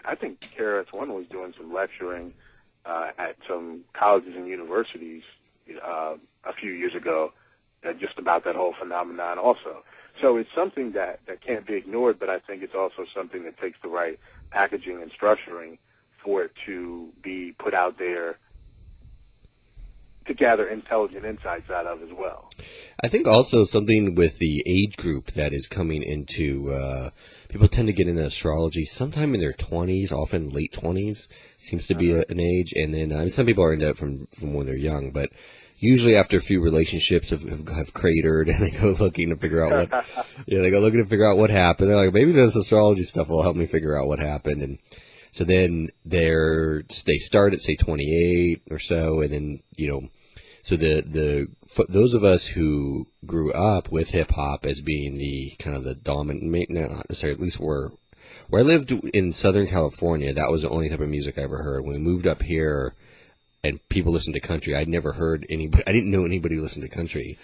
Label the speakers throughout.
Speaker 1: I think KRS-One was doing some lecturing at some colleges and universities a few years ago, just about that whole phenomenon also. So it's something that can't be ignored, but I think it's also something that takes the right packaging and structuring for it to be put out there to gather intelligent insights out of as well.
Speaker 2: I think also something with the age group that is coming into, people tend to get into astrology sometime in their 20s, often late 20s, seems to be an age. And then some people are into it from when they're young, but usually after a few relationships have cratered and they go looking to figure out what happened. They're like, maybe this astrology stuff will help me figure out what happened. And so then they start at say 28 or so, and then so those of us who grew up with hip hop as being the kind of the dominant, not necessarily, at least where I lived in Southern California, that was the only type of music I ever heard. When we moved up here and people listened to country, I'd never heard anybody. I didn't know anybody who listened to country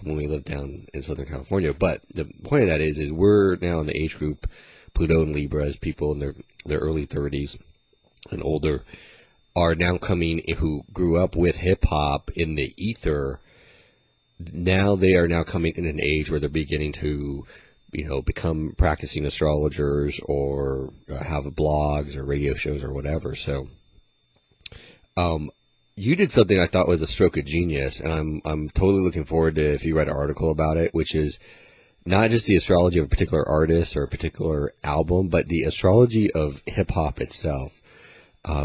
Speaker 2: when we lived down in Southern California. But the point of that is we're now in the age group, Pluto and Libras, people in their early 30s and older, are now coming, who grew up with hip hop in the ether. Now they are now coming in an age where they're beginning to, become practicing astrologers or have blogs or radio shows or whatever. So, you did something I thought was a stroke of genius, and I'm totally looking forward to if you write an article about it, which is not just the astrology of a particular artist or a particular album, but the astrology of hip hop itself.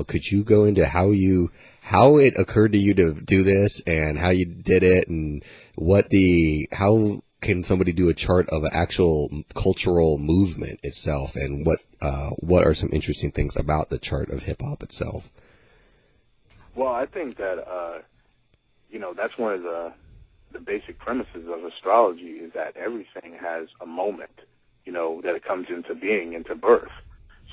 Speaker 2: Could you go into how it occurred to you to do this and how you did it, and how can somebody do a chart of an actual cultural movement itself, and what are some interesting things about the chart of hip hop itself?
Speaker 1: Well, I think that that's one of the basic premises of astrology, is that everything has a moment, that it comes into being, into birth.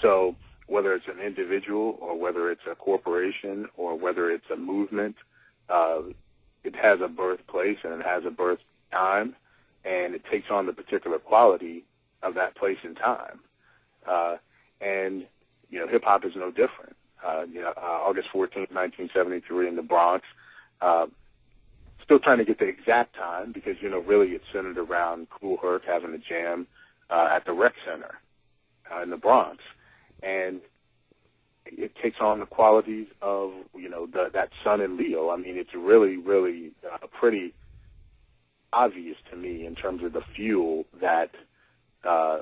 Speaker 1: So whether it's an individual or whether it's a corporation or whether it's a movement, it has a birthplace and it has a birth time, and it takes on the particular quality of that place and time. And hip-hop is no different. August 14th, 1973 in the Bronx. Still trying to get the exact time because, really it's centered around Kool Herc having a jam at the Rec Center in the Bronx. And it takes on the qualities of, that sun in Leo. I mean, it's really, really pretty obvious to me in terms of the fuel that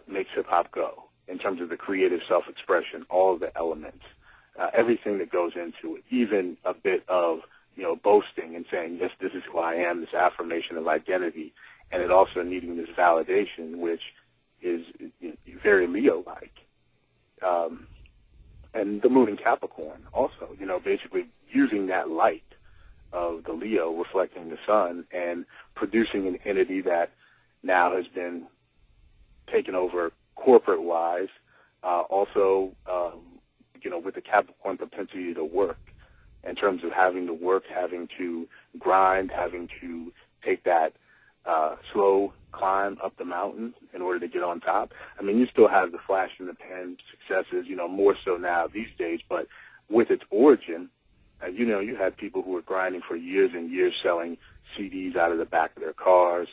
Speaker 1: makes hip-hop go, in terms of the creative self-expression, all of the elements, everything that goes into it, even a bit of, boasting and saying, yes, this is who I am, this affirmation of identity, and it also needing this validation, which is very Leo-like. And the moon in Capricorn also, basically using that light of the Leo reflecting the sun and producing an entity that now has been taken over corporate-wise, also, with the Capricorn propensity to work, in terms of having to work, having to grind, having to take that slow climb up the mountain in order to get on top. I mean, you still have the flash in the pan successes, more so now these days, but with its origin, you had people who were grinding for years and years selling CDs out of the back of their cars,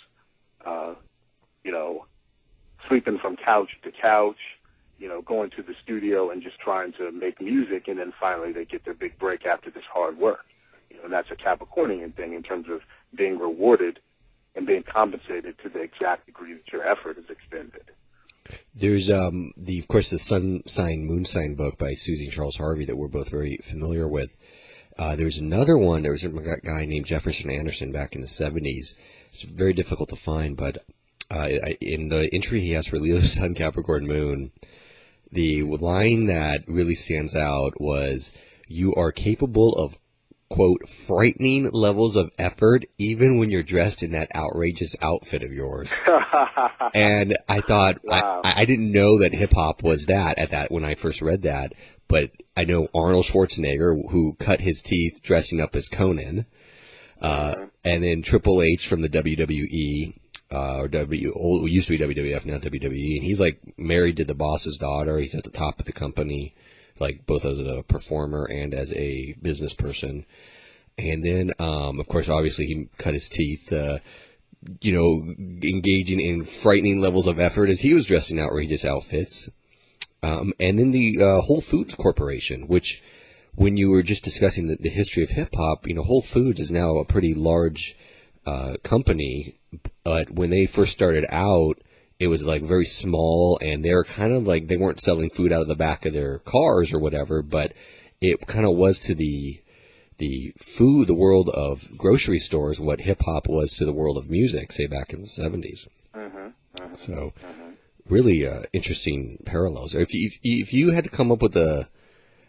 Speaker 1: sleeping from couch to couch, going to the studio and just trying to make music, and then finally they get their big break after this hard work. And that's a Capricornian thing in terms of being rewarded and being compensated to the exact degree that your effort is expended. There's
Speaker 2: of course the Sun Sign, Moon Sign book by Susie and Charles Harvey that we're both very familiar with. There's another one. There was a guy named Jefferson Anderson back in the 70s. It's very difficult to find, but in the entry he has for Leo, Sun, Capricorn, Moon, the line that really stands out was, "You are capable of, quote, frightening levels of effort even when you're dressed in that outrageous outfit of yours." And I thought, wow. I didn't know that hip-hop was that when I first read that, but I know Arnold Schwarzenegger, who cut his teeth dressing up as Conan, and then Triple H from the WWE, used to be WWF, now WWE, and he's like married to the boss's daughter. He's at the top of the company, like both as a performer and as a business person. And then, of course, obviously he cut his teeth, engaging in frightening levels of effort as he was dressing outrageous outfits. And then the Whole Foods Corporation, which, when you were just discussing the history of hip-hop, Whole Foods is now a pretty large company. But when they first started out, it was like very small, and they were kind of like, they weren't selling food out of the back of their cars or whatever, but it kind of was to the world of grocery stores what hip-hop was to the world of music, say back in the 70s. So really interesting parallels. If you had to come up with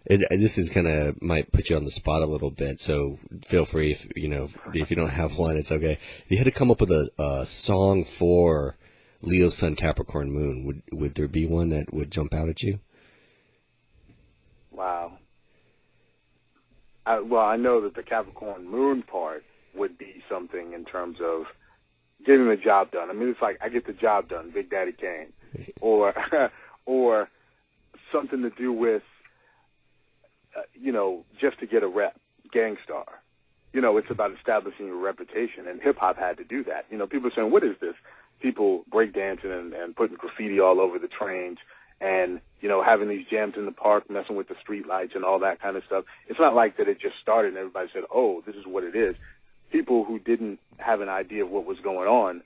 Speaker 2: this is kind of might put you on the spot a little bit, so feel free if you don't have one, it's okay. If you had to come up with a song for Leo, Sun, Capricorn, Moon, would there be one that would jump out at you?
Speaker 1: Wow. I know that the Capricorn Moon part would be something in terms of getting the job done. I mean, it's like I get the job done, Big Daddy Kane, or something to do with just to get a rep, Gangstar. It's about establishing your reputation, and hip hop had to do that. People are saying, "What is this?" People breakdancing and putting graffiti all over the trains, and having these jams in the park, messing with the street lights and all that kind of stuff. It's not like that it just started and everybody said, "Oh, this is what it is." People who didn't have an idea of what was going on,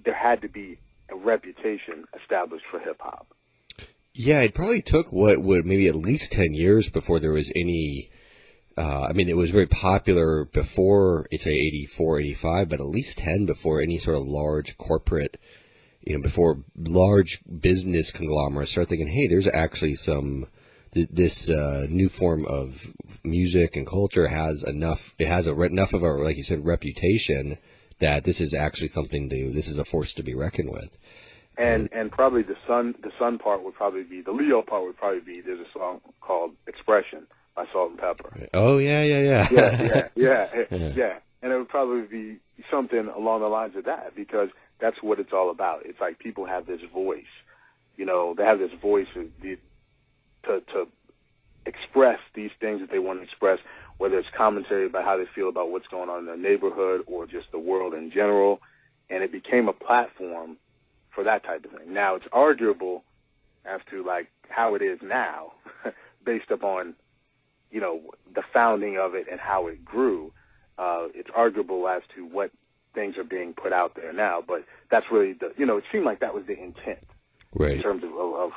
Speaker 1: there had to be a reputation established for hip hop.
Speaker 2: Yeah, it probably took maybe at least 10 years before there was any. It was very popular before, say 84, 85, but at least 10 before any sort of large corporate, before large business conglomerates start thinking, hey, there's actually this new form of music and culture has enough of a, like you said, reputation that this is actually this is a force to be reckoned with.
Speaker 1: And probably the sun part would probably be, the Leo part would probably be, there's a song called Expression by Salt and Pepper.
Speaker 2: Oh, yeah.
Speaker 1: Yeah. And it would probably be something along the lines of that, because that's what it's all about. It's like people have this voice, they have this voice to express these things that they want to express, whether it's commentary about how they feel about what's going on in their neighborhood or just the world in general. And it became a platform for that type of thing. Now, it's arguable as to like how it is now based upon, the founding of it and how it grew. It's arguable as to what things are being put out there now, but that's really it seemed like that was the intent, right, in terms of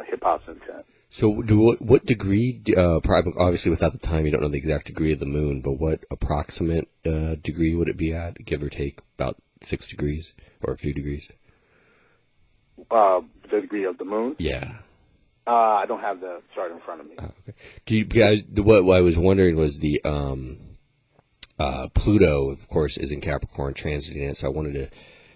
Speaker 1: hip-hop's intent.
Speaker 2: So what degree, obviously without the time you don't know the exact degree of the moon, but what approximate degree would it be at, give or take about 6 degrees or a few degrees?
Speaker 1: The degree of the moon?
Speaker 2: Yeah.
Speaker 1: I don't have the chart in front of me.
Speaker 2: Okay. Do you guys? What I was wondering was the Pluto, of course, is in Capricorn, transiting it. So I wanted to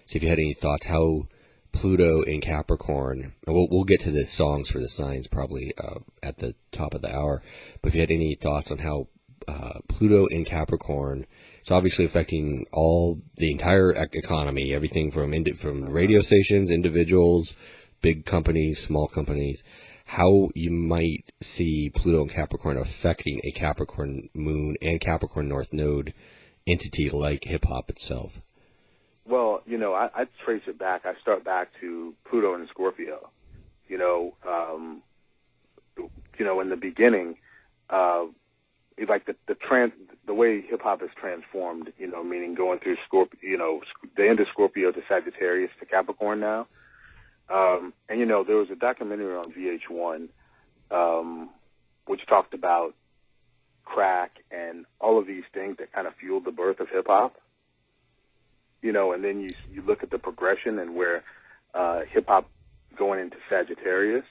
Speaker 2: see if you had any thoughts how Pluto in Capricorn. And we'll get to the songs for the signs probably at the top of the hour. But if you had any thoughts on how Pluto in Capricorn, it's obviously affecting the entire economy, everything from radio stations, individuals, big companies, small companies. How you might see Pluto and Capricorn affecting a Capricorn moon and Capricorn North Node entity like hip-hop itself.
Speaker 1: Well, I trace it back. I start back to Pluto and Scorpio. In the beginning, like the way hip-hop is transformed, meaning going through Scorpio, the end of Scorpio to Sagittarius to Capricorn now. There was a documentary on VH1, which talked about crack and all of these things that kind of fueled the birth of hip hop. And then you look at the progression and where hip hop going into Sagittarius,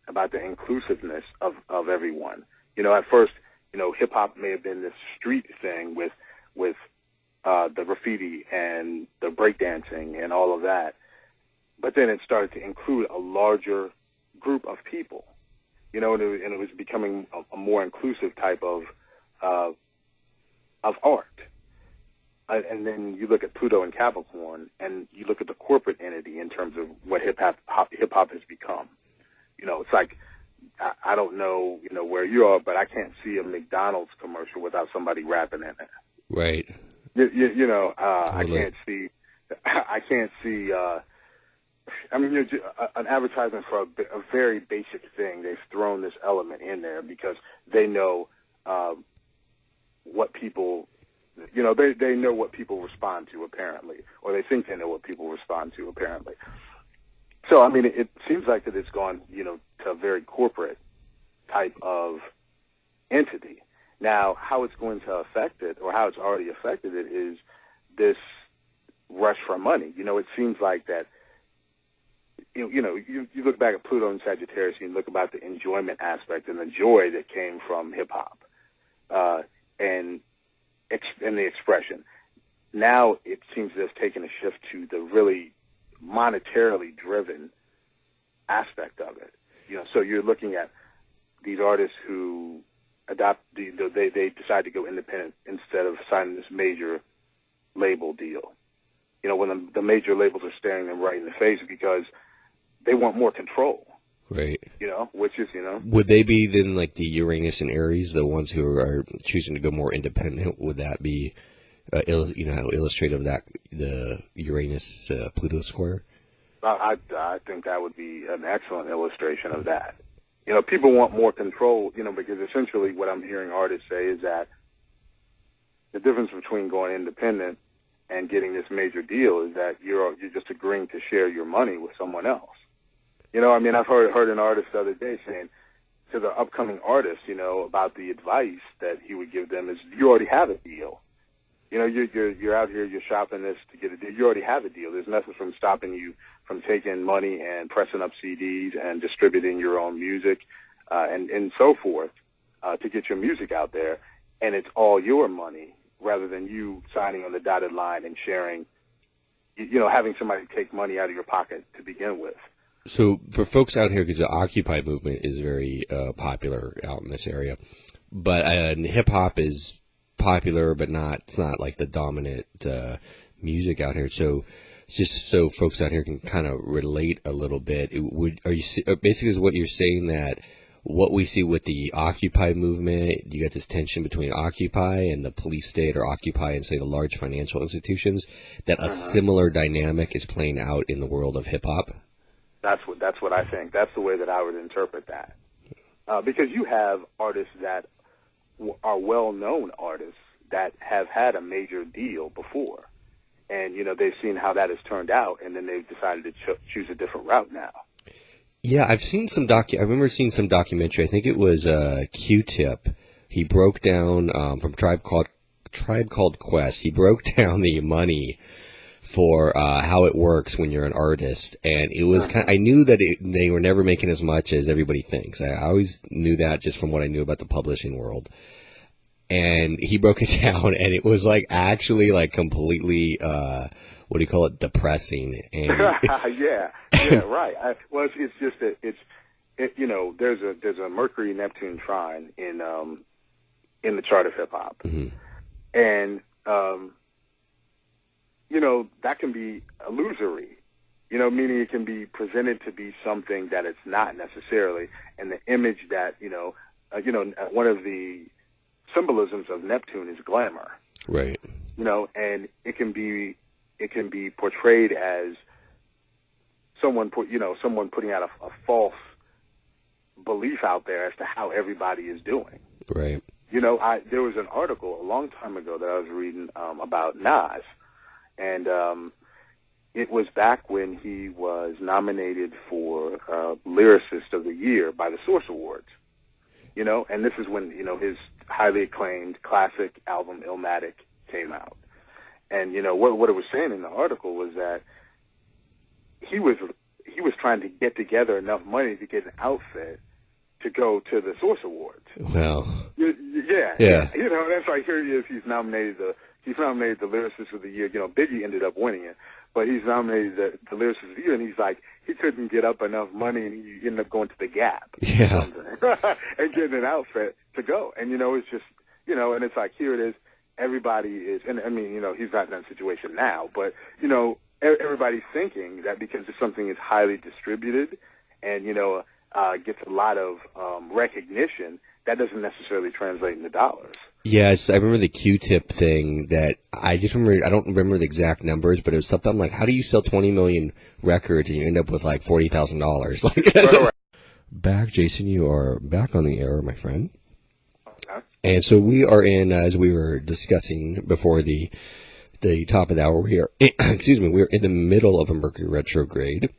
Speaker 1: about the inclusiveness of everyone. At first, hip hop may have been this street thing with the graffiti and the breakdancing and all of that. But then it started to include a larger group of people, and it was becoming a more inclusive type of art. And then you look at Pluto and Capricorn, and you look at the corporate entity in terms of what hip hop has become. It's like I don't know, where you are, but I can't see a McDonald's commercial without somebody rapping in it.
Speaker 2: Right.
Speaker 1: Totally. I can't see. An advertisement for a very basic thing. They've thrown this element in there because they know what people, they know what people respond to apparently, or they think they know what people respond to apparently. So, it seems like that it's gone, to a very corporate type of entity. Now, how it's going to affect it, or how it's already affected it, is this rush for money. It seems like that, you look back at Pluto and Sagittarius, and you look about the enjoyment aspect and the joy that came from hip-hop and the expression. Now it seems to have taken a shift to the really monetarily driven aspect of it. So you're looking at these artists who they decide to go independent instead of signing this major label deal. When the major labels are staring them right in the face because they want more control.
Speaker 2: Right.
Speaker 1: Which is,
Speaker 2: Would they be then like the Uranus and Aries, the ones who are choosing to go more independent? Would that be, illustrative of that, the Uranus Pluto square?
Speaker 1: I think that would be an excellent illustration of that. People want more control, because essentially what I'm hearing artists say is that the difference between going independent and getting this major deal is that you're just agreeing to share your money with someone else. I've heard an artist the other day saying to the upcoming artists, about the advice that he would give them is, you already have a deal. You're out here, you're shopping this to get a deal. You already have a deal. There's nothing from stopping you from taking money and pressing up CDs and distributing your own music, and so forth, to get your music out there. And it's all your money rather than you signing on the dotted line and sharing, having somebody take money out of your pocket to begin with.
Speaker 2: So for folks out here, because the Occupy movement is very popular out in this area, but hip hop is popular, but it's not like the dominant music out here. So just so folks out here can kind of relate a little bit, basically is what you're saying that what we see with the Occupy movement, you got this tension between Occupy and the police state, or Occupy and say the large financial institutions, that a similar dynamic is playing out in the world of hip hop.
Speaker 1: That's what I think. That's the way that I would interpret that. Because you have artists that are well-known artists that have had a major deal before. And, they've seen how that has turned out, and then they've decided to choose a different route now.
Speaker 2: Yeah, I've seen I remember seeing some documentary. I think it was Q-Tip. He broke down from Tribe Called Quest. He broke down the money for how it works when you're an artist, and it was I knew that they were never making as much as everybody thinks. I always knew that just from what I knew about the publishing world. And he broke it down, and it was actually completely depressing. And
Speaker 1: yeah, right. It's just that there's a Mercury Neptune trine in the chart of hip hop, and that can be illusory, meaning it can be presented to be something that it's not necessarily. And the image that, one of the symbolisms of Neptune is glamour.
Speaker 2: Right.
Speaker 1: And it can be portrayed as someone putting out a false belief out there as to how everybody is doing.
Speaker 2: Right.
Speaker 1: There was an article a long time ago that I was reading about Nas. And it was back when he was nominated for Lyricist of the Year by the Source Awards. And this is when, his highly acclaimed classic album Illmatic came out. And, what it was saying in the article was that he was trying to get together enough money to get an outfit to go to the Source Awards.
Speaker 2: Well.
Speaker 1: Yeah. That's why here he is. He's nominated the Lyricist of the Year. Biggie ended up winning it, but he's nominated the Lyricist of the Year, and he's he couldn't get up enough money, and he ended up going to the Gap.
Speaker 2: Yeah.
Speaker 1: And getting an outfit to go. And, it's just, and it's here it is. Everybody is, and he's not in that situation now, but, everybody's thinking that because something is highly distributed and, gets a lot of recognition, that doesn't necessarily translate into dollars.
Speaker 2: Yeah, I remember the Q-tip thing that I just remember. I don't remember the exact numbers, but it was something. I'm like, how do you sell 20 million records and you end up with like $40,000? Like,
Speaker 1: Right.
Speaker 2: Back, Jason, you are back on the air, my friend.
Speaker 1: Okay.
Speaker 2: And so we are in, as we were discussing before the top of the hour, we are, excuse me, we are in the middle of a Mercury retrograde.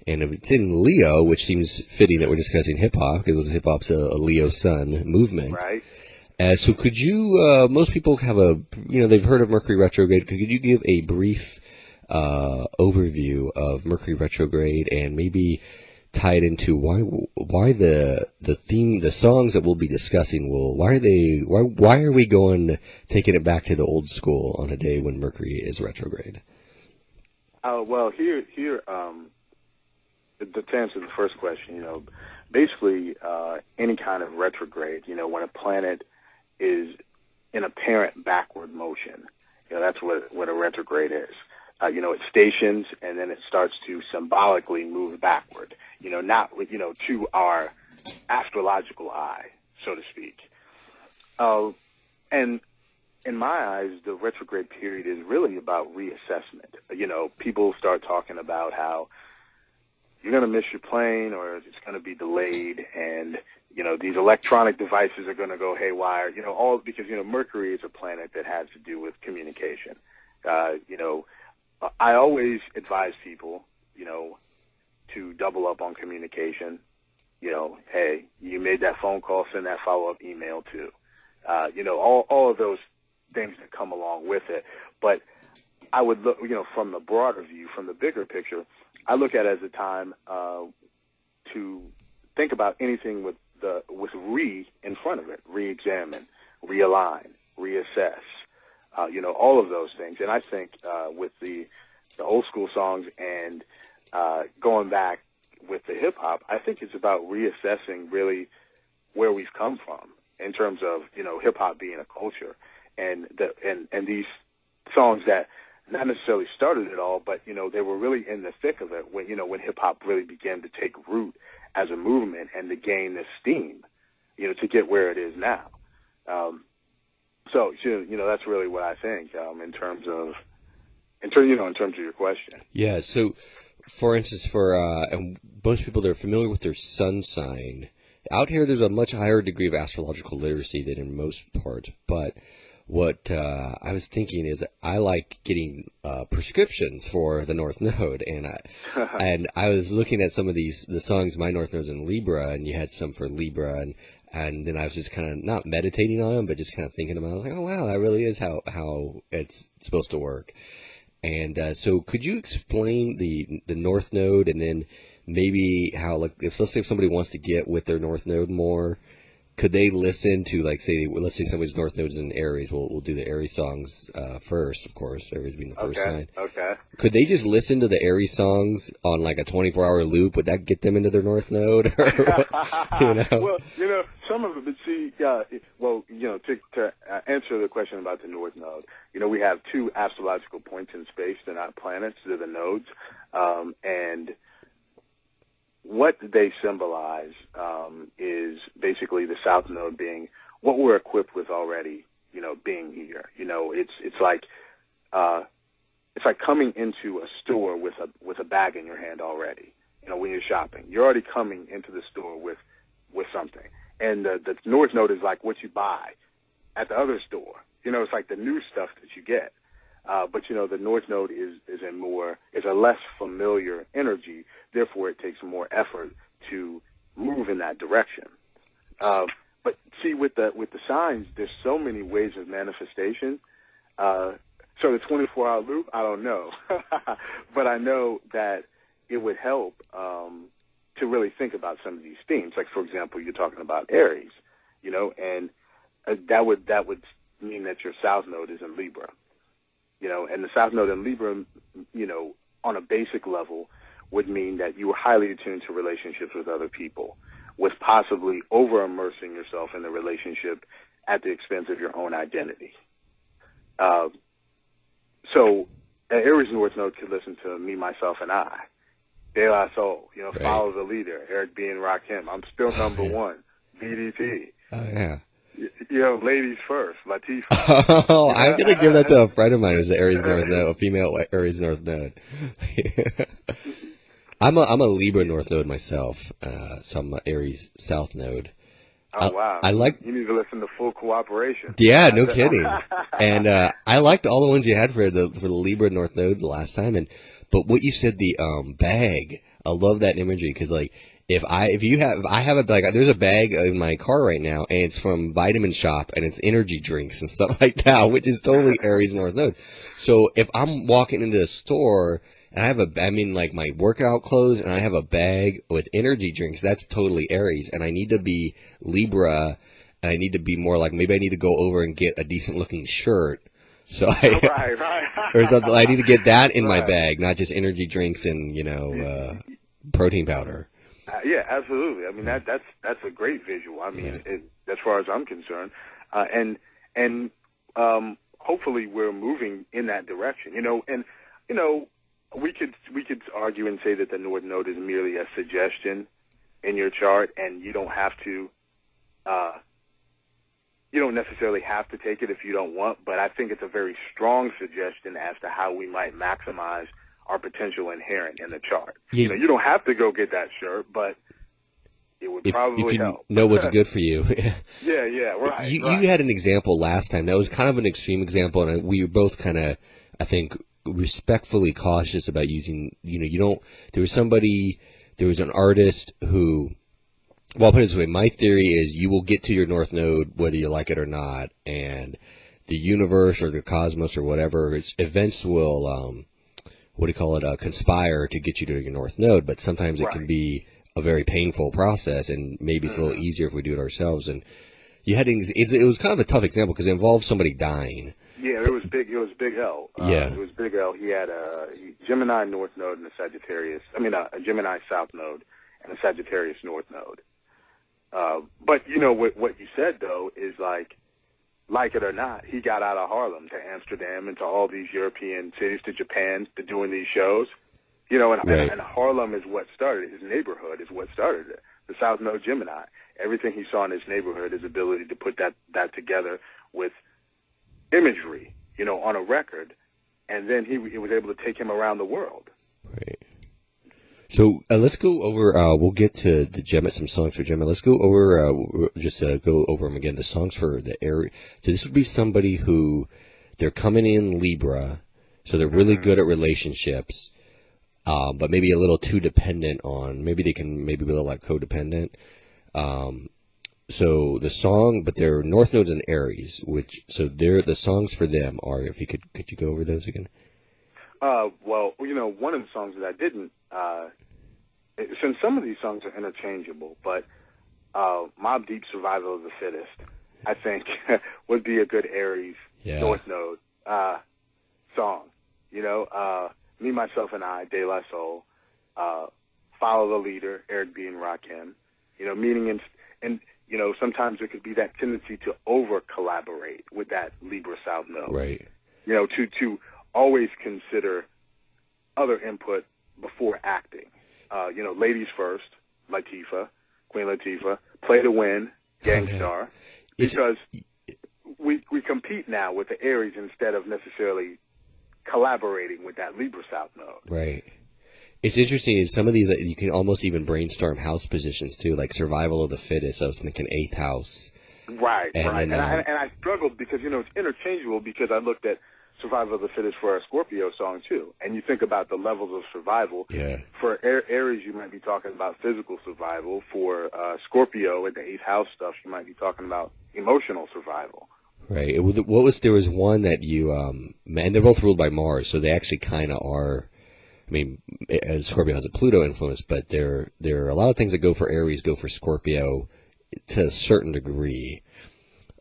Speaker 2: And it's in Leo, which seems fitting that we're discussing hip-hop, because hip-hop's a Leo sun movement.
Speaker 1: Right.
Speaker 2: So could you, most people have they've heard of Mercury retrograde. Could you give a brief overview of Mercury retrograde and maybe tie it into why the theme, the songs that we'll be discussing why are we taking it back to the old school on a day when Mercury is retrograde?
Speaker 1: Well, here, to answer the first question, basically any kind of retrograde, when a planet is in apparent backward motion, that's what a retrograde is. It stations and then it starts to symbolically move backward, not to our astrological eye, so to speak. And in my eyes, the retrograde period is really about reassessment. People start talking about how you're going to miss your plane or it's going to be delayed, and these electronic devices are going to go haywire, all because Mercury is a planet that has to do with communication. I always advise people to double up on communication. Hey, you made that phone call, send that follow-up email too. All of those things that come along with it. But I would look, from the broader view, from the bigger picture, I look at it as a time to think about anything with re in front of it, re-examine, realign, reassess, all of those things. And I think with the old school songs and going back with the hip hop, I think it's about reassessing really where we've come from in terms of hip hop being a culture, and these songs that not necessarily started it all, but they were really in the thick of it when hip hop really began to take root as a movement and to gain this steam, to get where it is now. So that's really what I think in terms of your question.
Speaker 2: Yeah. So, for instance, and most people that are familiar with their sun sign out here, there's a much higher degree of astrological literacy than in most parts. But what I was thinking is, I like getting prescriptions for the North Node, and I was looking at some of the songs. My North Node's in Libra, and you had some for Libra, and then I was just kind of not meditating on them, but just kind of thinking about it. I was like, oh wow, that really is how it's supposed to work. And so, could you explain the North Node, and then maybe how, like, let's say if somebody wants to get with their North Node more, could they listen to, like, let's say somebody's North Node is in Aries. We'll do the Aries songs first, of course, Aries being the first sign. Okay. Could they just listen to the Aries songs on, like, a 24-hour loop? Would that get them into their North Node?
Speaker 1: Well, some of it, but see, to answer the question about the North Node, we have two astrological points in space. They're not planets, they're the nodes. And what they symbolize is basically the South Node being what we're equipped with already, being here. It's like coming into a store with a bag in your hand already. When you're shopping, you're already coming into the store with something. And the North Node is like what you buy at the other store. It's like the new stuff that you get. But the North Node is a less familiar energy. Therefore, it takes more effort to move in that direction. But see, with the signs, there's so many ways of manifestation. So the 24-hour loop, I don't know, but I know that it would help to really think about some of these themes. Like, for example, you're talking about Aries, and that would mean that your South Node is in Libra. And the South Node in Libra, on a basic level, would mean that you are highly attuned to relationships with other people, with possibly over-immersing yourself in the relationship at the expense of your own identity. So an Aries North Node could listen to Me, Myself, and I. De La Soul, you know,
Speaker 2: Right.
Speaker 1: Follow the Leader, Eric B. and Rakim. I'm still number one, BDP.
Speaker 2: Oh, yeah.
Speaker 1: You know, Ladies First, Latifah.
Speaker 2: Oh, I'm going to give that to a friend of mine who's an Aries North Node, a female Aries North Node. I'm a Libra North Node myself, so I'm an Aries South Node.
Speaker 1: Oh, wow.
Speaker 2: I like.
Speaker 1: You need to listen to Full Cooperation.
Speaker 2: Yeah, no kidding. And I liked all the ones you had for the Libra North Node the last time. But what you said, the bag, I love that imagery because like if I have a like there's a bag in my car right now and it's from Vitamin Shop and it's energy drinks and stuff like that, which is totally Aries North Node. So if I'm walking into a store and like my workout clothes and I have a bag with energy drinks, that's totally Aries. And I need to be Libra and I need to be more like, maybe I need to go over and get a decent looking shirt. So I need to get that in my bag, not just energy drinks and, protein powder.
Speaker 1: Yeah, absolutely. I mean, that's a great visual. I mean, as far as I'm concerned, and hopefully we're moving in that direction, we could argue and say that the North Node is merely a suggestion in your chart, and you don't have to, you don't necessarily have to take it if you don't want, but I think it's a very strong suggestion as to how we might maximize our potential inherent in the chart.
Speaker 2: Yeah.
Speaker 1: You don't have to go get that shirt, but it would probably
Speaker 2: if you
Speaker 1: help.
Speaker 2: know what's good for you.
Speaker 1: Yeah, right.
Speaker 2: You had an example last time. That was kind of an extreme example, and we were both kind of, I think, respectfully cautious about using, there was an artist who, well, I'll put it this way, my theory is you will get to your North Node whether you like it or not, and the universe or the cosmos or whatever, events will, conspire to get you to your North Node, but sometimes it can be a very painful process, and maybe it's a little easier if we do it ourselves. And it was kind of a tough example because it involved somebody dying.
Speaker 1: Yeah, it was Big L. It was Big L. He had a Gemini North Node and a Gemini South Node and a Sagittarius North Node. But what you said though is like it or not, he got out of Harlem to Amsterdam and to all these European cities, to Japan, to doing these shows. And Harlem is what started it. His neighborhood is what started it. The South Node Gemini. Everything he saw in his neighborhood, his ability to put that together with imagery, on a record, and then he was able to take him around the world.
Speaker 2: Right. So let's go over. We'll get to the Gemini, some songs for Gemini. Let's go over go over them again. The songs for the area. So this would be somebody who they're coming in Libra, so they're really good at relationships, but maybe a little too dependent on. Maybe they can be a little like codependent. So the song, but they're North Nodes and Aries, the songs for them are. If you could you go over those again?
Speaker 1: Well, one of the songs that I didn't, since some of these songs are interchangeable, but Mobb Deep Survival of the Fittest, I think, would be a good Aries North Node song. Me, Myself, and I, De La Soul, Follow the Leader, Eric B. and Rakim, meaning and sometimes there could be that tendency to over-collaborate with that Libra South Node.
Speaker 2: Right.
Speaker 1: To always consider other input before acting. Ladies First, Queen Latifah, Play to Win, Gangstar, because we compete now with the Aries instead of necessarily collaborating with that Libra South Node.
Speaker 2: Right. It's interesting is some of these you can almost even brainstorm house positions too, like Survival of the Fittest. I was thinking 8th house.
Speaker 1: Right. And I struggled because it's interchangeable because I looked at Survival of the Fittest for a Scorpio song too, and you think about the levels of survival.
Speaker 2: Yeah. For
Speaker 1: Aries, you might be talking about physical survival. For Scorpio at the 8th house stuff, you might be talking about emotional survival.
Speaker 2: Right. There was one that you and they're both ruled by Mars, so they actually kind of are. I mean, Scorpio has a Pluto influence, but there are a lot of things that go for Aries go for Scorpio to a certain degree,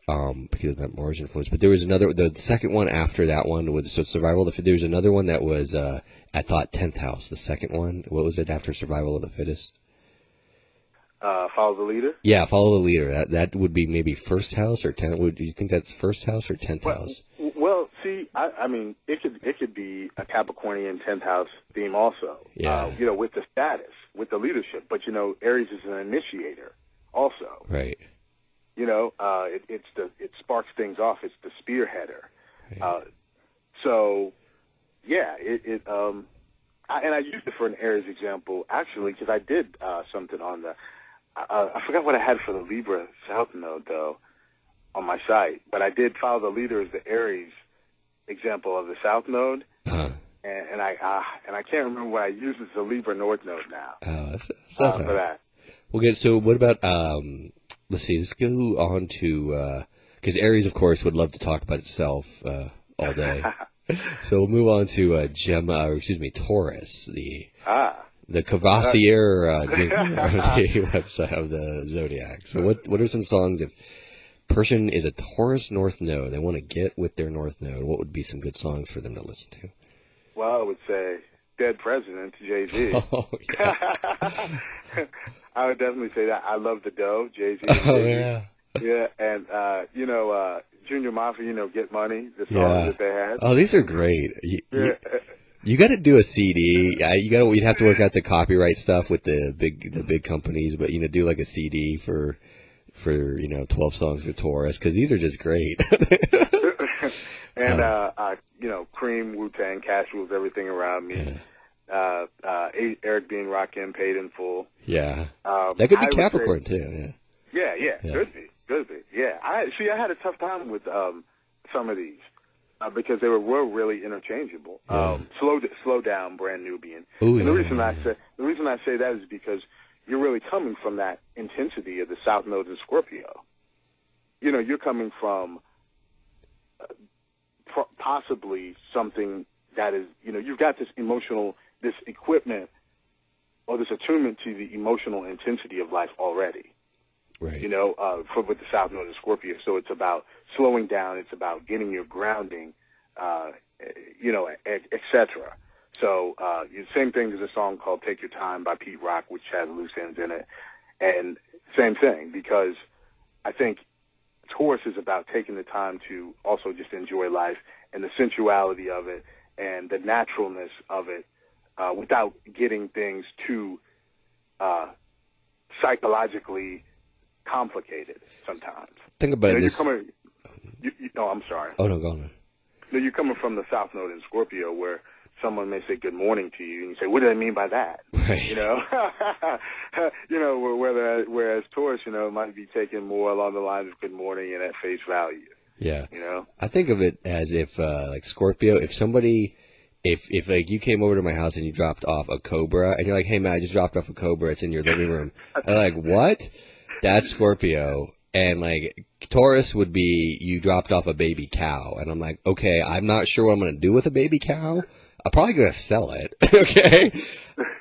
Speaker 2: because of that Mars influence. But there was the second one after that one was Survival of the. There was another one that was I thought 10th house. The second one, what was it after Survival of the Fittest?
Speaker 1: Follow the Leader.
Speaker 2: Yeah, Follow the Leader. That would be maybe 1st house or 10th. Do you think that's 1st house or 10th house?
Speaker 1: Well, see, I mean, it could be a Capricornian 10th house theme also.
Speaker 2: Yeah.
Speaker 1: With the status, with the leadership. But Aries is an initiator also.
Speaker 2: Right.
Speaker 1: It sparks things off. It's the spearheader.
Speaker 2: Right.
Speaker 1: So, yeah, and I used it for an Aries example actually because I did something on the. I forgot what I had for the Libra South Node though on my site, but I did follow the leader as the Aries example of the South Node, and I can't remember what I used as the Libra North Node now. For that.
Speaker 2: Well, good. So, what about let's see. Let's go on to because Aries, of course, would love to talk about itself all day. So we'll move on to Taurus, the Cavassier the website of the zodiac. So, what are some songs if person is a Taurus North Node, they want to get with their North Node, what would be some good songs for them to listen to?
Speaker 1: Well, I would say Dead President, Jay-Z.
Speaker 2: Oh, yeah.
Speaker 1: I would definitely say that. I love the Dough, Jay-Z.
Speaker 2: Yeah.
Speaker 1: Yeah, and, Junior Mafia, Get Money, the songs that they had.
Speaker 2: Oh, these are great. You got to do a CD. You'd have to work out the copyright stuff with the big companies, but, do like a CD for 12 songs for Taurus, because these are just great. And, Cream, Wu-Tang, Cash Rules Everything Around Me. Yeah. Eric B. and Rakim, Paid in Full. Yeah. That could be Capricorn, too.
Speaker 1: Yeah. Yeah, could be. Yeah. I had a tough time with some of these because they were really interchangeable. Yeah. Slow Down, Brand Nubian. Ooh, and the reason I say that is because you're really coming from that intensity of the South Node in Scorpio. You're coming from possibly something that is, you've got this equipment or this attunement to the emotional intensity of life already. Right. With the South Node in Scorpio. So it's about slowing down. It's about getting your grounding, et cetera. So, same thing as a song called Take Your Time by Pete Rock, which has loose ends in it. And same thing, because I think Taurus is about taking the time to also just enjoy life and the sensuality of it and the naturalness of it, without getting things too, psychologically complicated sometimes.
Speaker 2: Think about this.
Speaker 1: I'm sorry.
Speaker 2: Oh, no, go on.
Speaker 1: No, you're coming from the South Node in Scorpio where someone may say good morning to you, and you say, what do they mean by that? Right. Whereas Taurus, might be taken more along the lines of good morning and at face value. Yeah.
Speaker 2: I think of it as if, like Scorpio, if like you came over to my house and you dropped off a cobra, and you're like, hey man, I just dropped off a cobra, it's in your living room. I'm like, what? That's Scorpio. And like Taurus would be you dropped off a baby cow, and I'm like, okay, I'm not sure what I'm going to do with a baby cow. I'm probably going to sell it, okay,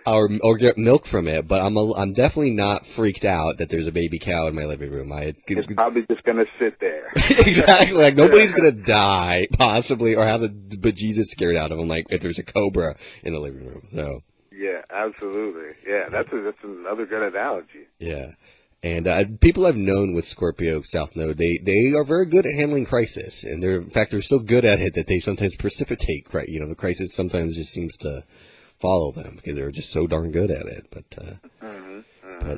Speaker 2: or get milk from it. But I'm definitely not freaked out that there's a baby cow in my living room.
Speaker 1: It's probably just going to sit there.
Speaker 2: Exactly, like nobody's going to die possibly, or have the bejesus scared out of them. Like if there's a cobra in the living room. So
Speaker 1: yeah, absolutely. Yeah, that's another good analogy.
Speaker 2: Yeah. And people I've known with Scorpio South Node, they are very good at handling crisis, and in fact they're so good at it that they sometimes precipitate. The crisis sometimes just seems to follow them because they're just so darn good at it. But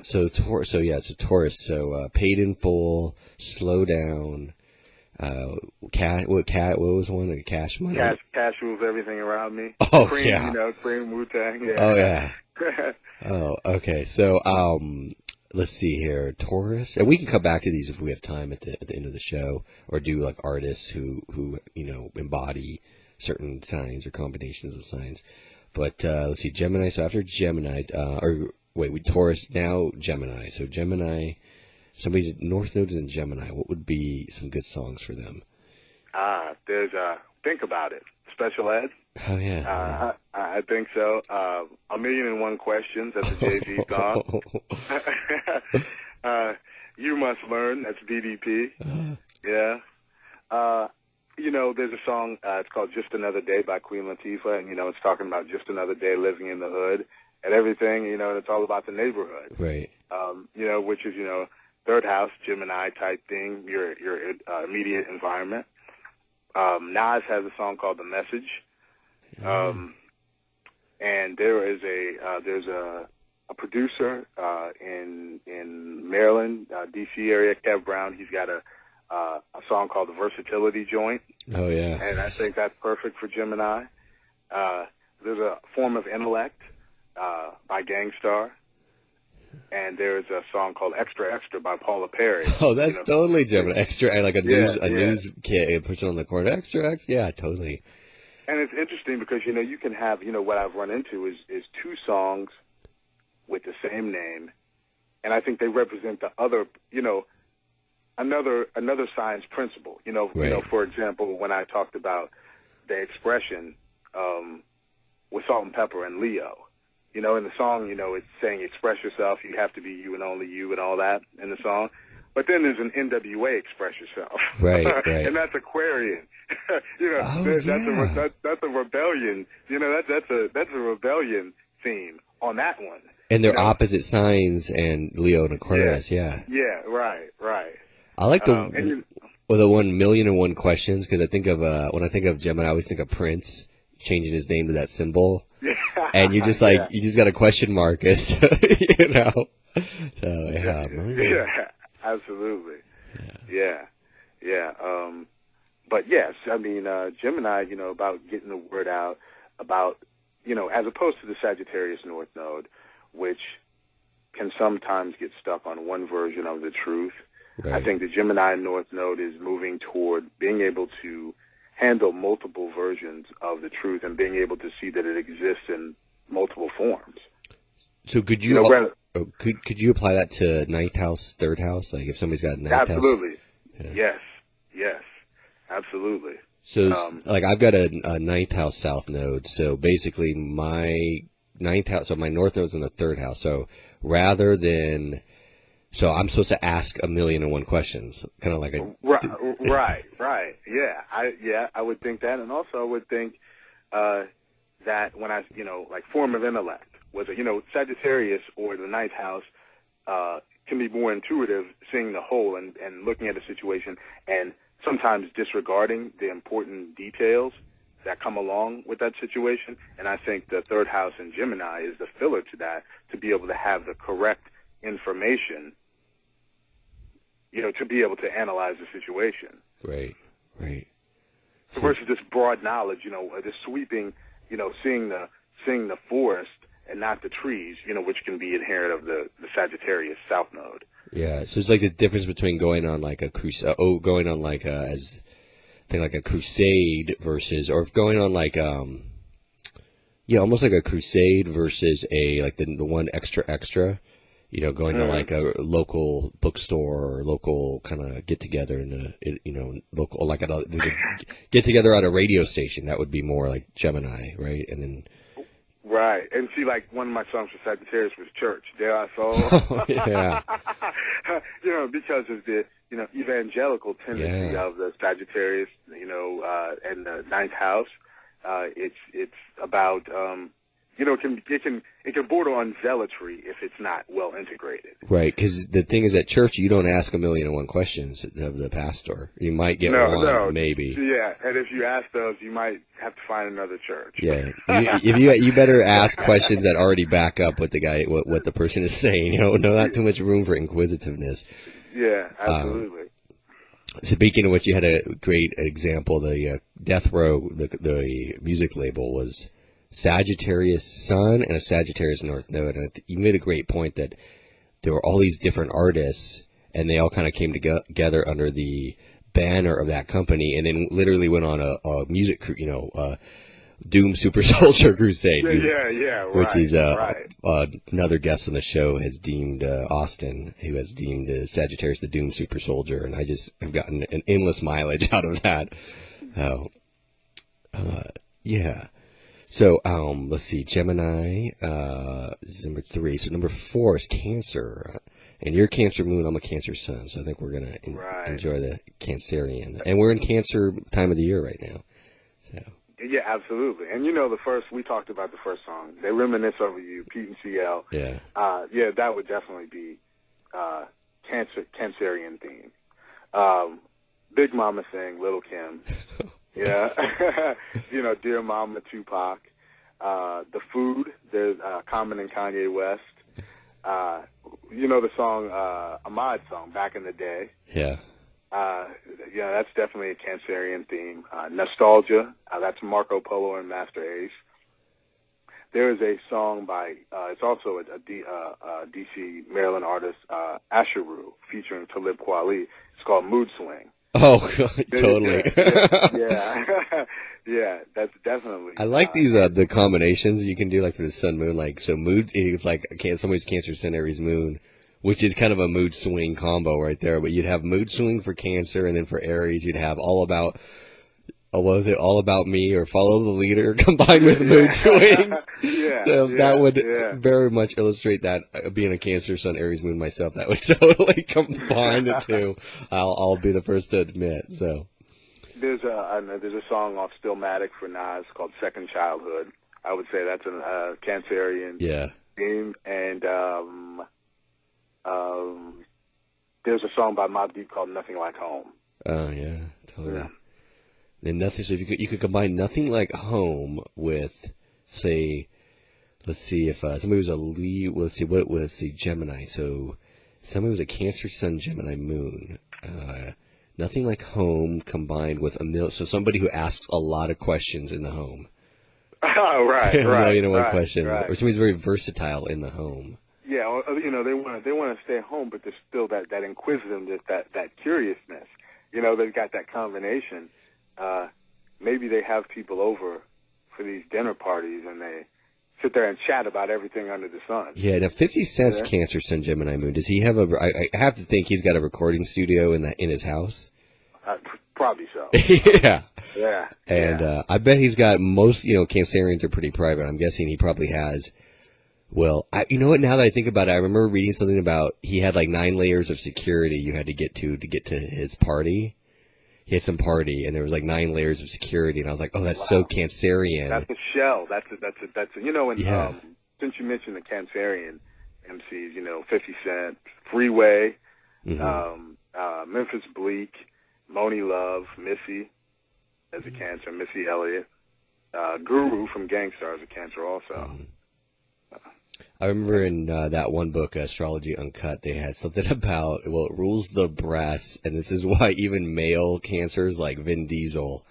Speaker 2: so Taurus. So Paid in Full, Slow Down. What was one? Cash Money.
Speaker 1: Cash Rules Everything Around Me.
Speaker 2: Oh,
Speaker 1: Cream,
Speaker 2: yeah.
Speaker 1: Cream, Wu-Tang. Yeah.
Speaker 2: Oh yeah. Oh, okay. So let's see here, Taurus, and we can come back to these if we have time at the end of the show, or do like artists who embody certain signs or combinations of signs. But let's see, Gemini. So after Gemini, Taurus, now Gemini. So Gemini, somebody's North Node's in Gemini. What would be some good songs for them?
Speaker 1: There's Think About It, Special Ed.
Speaker 2: Oh yeah.
Speaker 1: I think so. 1,000,001 Questions. That's a Jay-Z song. You Must Learn. That's BDP. Yeah. There's a song. It's called Just Another Day by Queen Latifah, and it's talking about just another day living in the hood and everything. And it's all about the neighborhood. Right. Which is third house Gemini type thing. Your immediate environment. Nas has a song called "The Message," and there's a producer in Maryland, D.C. area, Kev Brown. He's got a song called "The Versatility Joint."
Speaker 2: Oh yeah,
Speaker 1: and I think that's perfect for Gemini. There's a Form of Intellect by Gangstar. And there's a song called "Extra Extra" by Paula Perry.
Speaker 2: Oh, that's totally Gemini. Extra, like a news person on the corner. Extra, extra. Yeah, totally.
Speaker 1: And it's interesting because, you can have, what I've run into is two songs with the same name. And I think they represent the other, another science principle.
Speaker 2: Right.
Speaker 1: For example, when I talked about the expression with Salt and Pepper and Leo. In the song, it's saying express yourself, you have to be you and only you and all that in the song. But then there's an NWA, express yourself.
Speaker 2: Right, right.
Speaker 1: And that's Aquarian. That's a rebellion. That's a rebellion theme on that one.
Speaker 2: And they're opposite signs, and Leo and Aquarius, yeah.
Speaker 1: Yeah, right.
Speaker 2: I like the 1,000,001 questions, because I think of, when I think of Gemini, I always think of Prince changing his name to that symbol. And you just you just got a question mark, it, So,
Speaker 1: yeah, absolutely. Yeah. But yes, I mean, Gemini, about getting the word out about, as opposed to the Sagittarius North Node, which can sometimes get stuck on one version of the truth. Right. I think the Gemini North Node is moving toward being able to handle multiple versions of the truth and being able to see that it exists in multiple forms.
Speaker 2: So could you could you apply that to ninth house, third house? Like if somebody's got ninth house?
Speaker 1: Absolutely. Yes. Absolutely.
Speaker 2: So like I've got a ninth house south node. So basically my ninth house, so my north node's in the third house. So rather than So I'm supposed to ask 1,000,001 questions, kind of like a
Speaker 1: right. Yeah, I would think that, and also I would think that when I like form of intellect, whether Sagittarius or the ninth house can be more intuitive, seeing the whole and looking at a situation, and sometimes disregarding the important details that come along with that situation. And I think the third house in Gemini is the filler to that, to be able to have the correct information, to be able to analyze the situation.
Speaker 2: Right.
Speaker 1: Versus this broad knowledge, the sweeping, seeing the forest and not the trees, which can be inherent of the Sagittarius South Node.
Speaker 2: Yeah, so it's like the difference between going on like a crusade, like a crusade versus, or going on like almost like a crusade versus the one extra. Going to like a local bookstore or local kind of get together local, like get together at a radio station. That would be more like Gemini, right? And then.
Speaker 1: Right. And see, like one of my songs for Sagittarius was Church. There I saw.
Speaker 2: Oh, yeah.
Speaker 1: Because of the, evangelical tendency of the Sagittarius, and the ninth house. It's about, it can border on zealotry if it's not well integrated.
Speaker 2: Right, because the thing is, at church, you don't ask 1,000,001 questions of the pastor. You might get one, maybe.
Speaker 1: Yeah, and if you ask those, you might have to find another church.
Speaker 2: Yeah, you better ask questions that already back up what the guy, what the person is saying. Not too much room for inquisitiveness.
Speaker 1: Yeah, absolutely.
Speaker 2: Speaking of which, you had a great example. The Death Row, the music label was Sagittarius Sun and a Sagittarius North Node. And you made a great point that there were all these different artists, and they all kind of came together under the banner of that company, and then literally went on a music, Doom Super Soldier crusade.
Speaker 1: Yeah, right.
Speaker 2: Which is another guest on the show has deemed Austin, who has deemed Sagittarius the Doom Super Soldier, and I just have gotten an endless mileage out of that. Yeah. So, let's see, Gemini, is number 3. So number 4 is Cancer. And you're Cancer Moon, I'm a Cancer Sun. So I think we're going to enjoy the Cancerian. And we're in Cancer time of the year right now. So.
Speaker 1: Yeah, absolutely. And we talked about the first song. They Reminisce Over You, Pete and CL.
Speaker 2: Yeah.
Speaker 1: That would definitely be, Cancerian theme. Big Mama Thing, Little Kim. Yeah. Dear Mama, Tupac. The Food, there's Common and Kanye West. The song, Ahmad's song, Back in the Day.
Speaker 2: Yeah.
Speaker 1: That's definitely a Cancerian theme. Nostalgia, that's Marco Polo and Master Ace. There is a song by, it's also a D.C., Maryland artist, Asheru, featuring Talib Kweli. It's called Mood Swing.
Speaker 2: Oh, totally.
Speaker 1: Yeah, that's definitely.
Speaker 2: I like these the combinations you can do, like for the sun moon, like so mood. It's like somebody's Cancer, Sun, Aries, Moon, which is kind of a mood swing combo right there. But you'd have mood swing for Cancer, and then for Aries, you'd have all about. Was it All About Me or Follow the Leader combined with mood swings? That would very much illustrate that being a Cancer, Sun, Aries, Moon myself. That would totally combine the two. I'll be the first to admit. So
Speaker 1: there's a song off Stillmatic for Nas called Second Childhood. I would say that's a Cancerian theme. And there's a song by Mobb Deep called Nothing Like Home.
Speaker 2: Oh yeah, totally. Yeah. And nothing. So if you could combine Nothing Like Home with, say, let's see if somebody was a Leo. Let's see Gemini. So somebody was a Cancer, Sun, Gemini, Moon. Nothing Like Home combined with so somebody who asks a lot of questions in the home.
Speaker 1: Oh right,
Speaker 2: right.
Speaker 1: Right.
Speaker 2: One question, right. Or somebody's very versatile in the home.
Speaker 1: Yeah, they want to stay home, but there's still that inquisitiveness, that curiousness. They've got that combination. Maybe they have people over for these dinner parties and they sit there and chat about everything under the sun.
Speaker 2: Yeah, now 50 Cent's Cancer, Sun, Gemini, Moon. Does he have I have to think he's got a recording studio in his house.
Speaker 1: Probably so.
Speaker 2: Yeah.
Speaker 1: Yeah.
Speaker 2: And I bet he's got most, Cancerians are pretty private. I'm guessing he probably has. Well, you know what? Now that I think about it, I remember reading something about he had like 9 layers of security you had to get to his party. He had some party, and there was like 9 layers of security, and I was like, "Oh, that's so Cancerian."
Speaker 1: That's a shell. That's since you mentioned the Cancerian MCs, 50 Cent, Freeway, Memphis Bleak, Moni Love, Missy as a Cancer, Missy Elliott, Guru from Gangstar as a Cancer also.
Speaker 2: I remember in that one book, Astrology Uncut, they had something about, it rules the brass, and this is why even male Cancers like Vin Diesel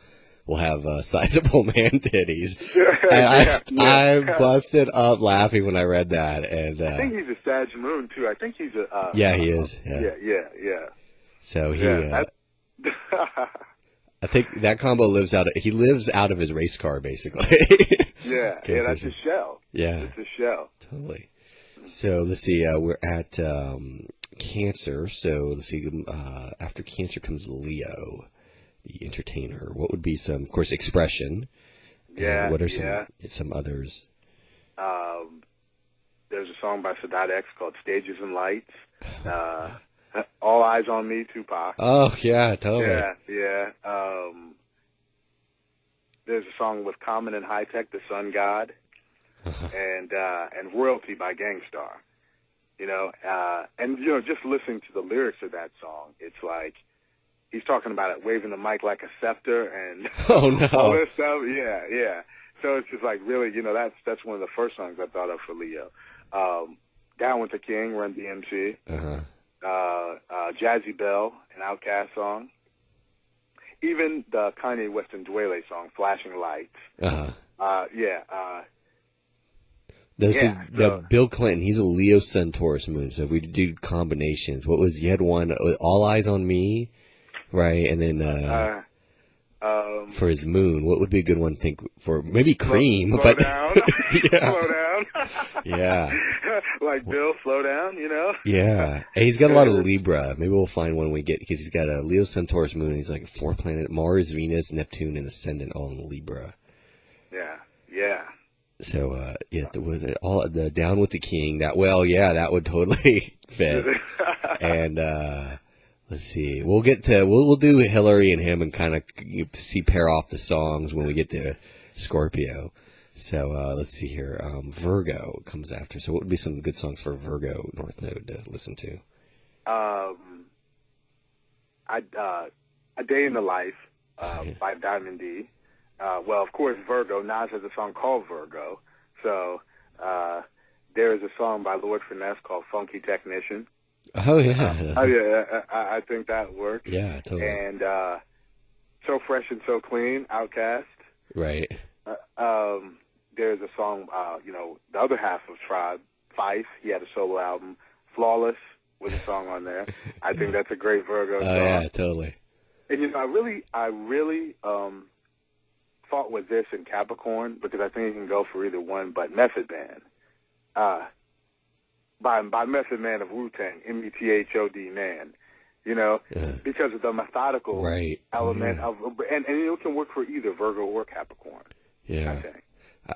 Speaker 2: will have sizable man titties. And I busted up laughing when I read that. And
Speaker 1: I think he's a Sag Moon, too. I think he's a...
Speaker 2: yeah, he is.
Speaker 1: Yeah.
Speaker 2: So he... I think that combo lives out of his race car, basically.
Speaker 1: Yeah, that's his shell.
Speaker 2: Yeah.
Speaker 1: It's his shell.
Speaker 2: Totally. So let's see, we're at Cancer. So let's see, after Cancer comes Leo, the entertainer. What would be some, of course, expression?
Speaker 1: Yeah.
Speaker 2: What are some others?
Speaker 1: There's a song by Sadat X called Stages and Lights. All Eyes on Me, Tupac.
Speaker 2: Oh, yeah, totally.
Speaker 1: Yeah. There's a song with Common and High Tech, The Sun God, and Royalty by Gangstar. Just listening to the lyrics of that song, it's like he's talking about it, waving the mic like a scepter and
Speaker 2: oh no,
Speaker 1: all this stuff. Yeah. So it's just like really, that's one of the first songs I thought of for Leo. Down with the King, Run DMC. Jazzy Bell, an Outkast song. Even the Kanye West and Dwele song, Flashing Lights.
Speaker 2: Bill Clinton, he's a Leo Sun Taurus Moon. So if we do combinations, you had one, All Eyes on Me, right? And then for his moon, what would be a good one? Think for maybe Cream,
Speaker 1: slow
Speaker 2: but
Speaker 1: down. Slow down.
Speaker 2: Yeah.
Speaker 1: Like Bill, slow down,
Speaker 2: Yeah. And he's got a lot of Libra. Maybe we'll find one when we get, because he's got a Leo, Sun, Taurus, Moon. He's like 4 planet, Mars, Venus, Neptune, and Ascendant all in Libra.
Speaker 1: Yeah.
Speaker 2: So, all the Down with the King, that would totally fit. And, let's see, we'll do Hillary and him and kind of pair off the songs when we get to Scorpio. So, let's see here. Virgo comes after. So what would be some good songs for Virgo North Node to listen to?
Speaker 1: A Day in the Life by Diamond D. Well, of course, Virgo. Nas has a song called Virgo. So there is a song by Lord Finesse called Funky Technician.
Speaker 2: Oh, yeah.
Speaker 1: I think that works.
Speaker 2: Yeah, totally.
Speaker 1: And So Fresh and So Clean, Outkast.
Speaker 2: Right.
Speaker 1: There's a song, the other half of Tribe, Fife. He had a solo album, Flawless, with a song on there. I think that's a great Virgo song.
Speaker 2: Oh, yeah, totally.
Speaker 1: And, I really fought with this in Capricorn because I think it can go for either one, but Method Man. By Method Man of Wu-Tang, M-E-T-H-O-D, man. Because of the methodical element of, and it can work for either Virgo or Capricorn.
Speaker 2: Yeah.
Speaker 1: I think.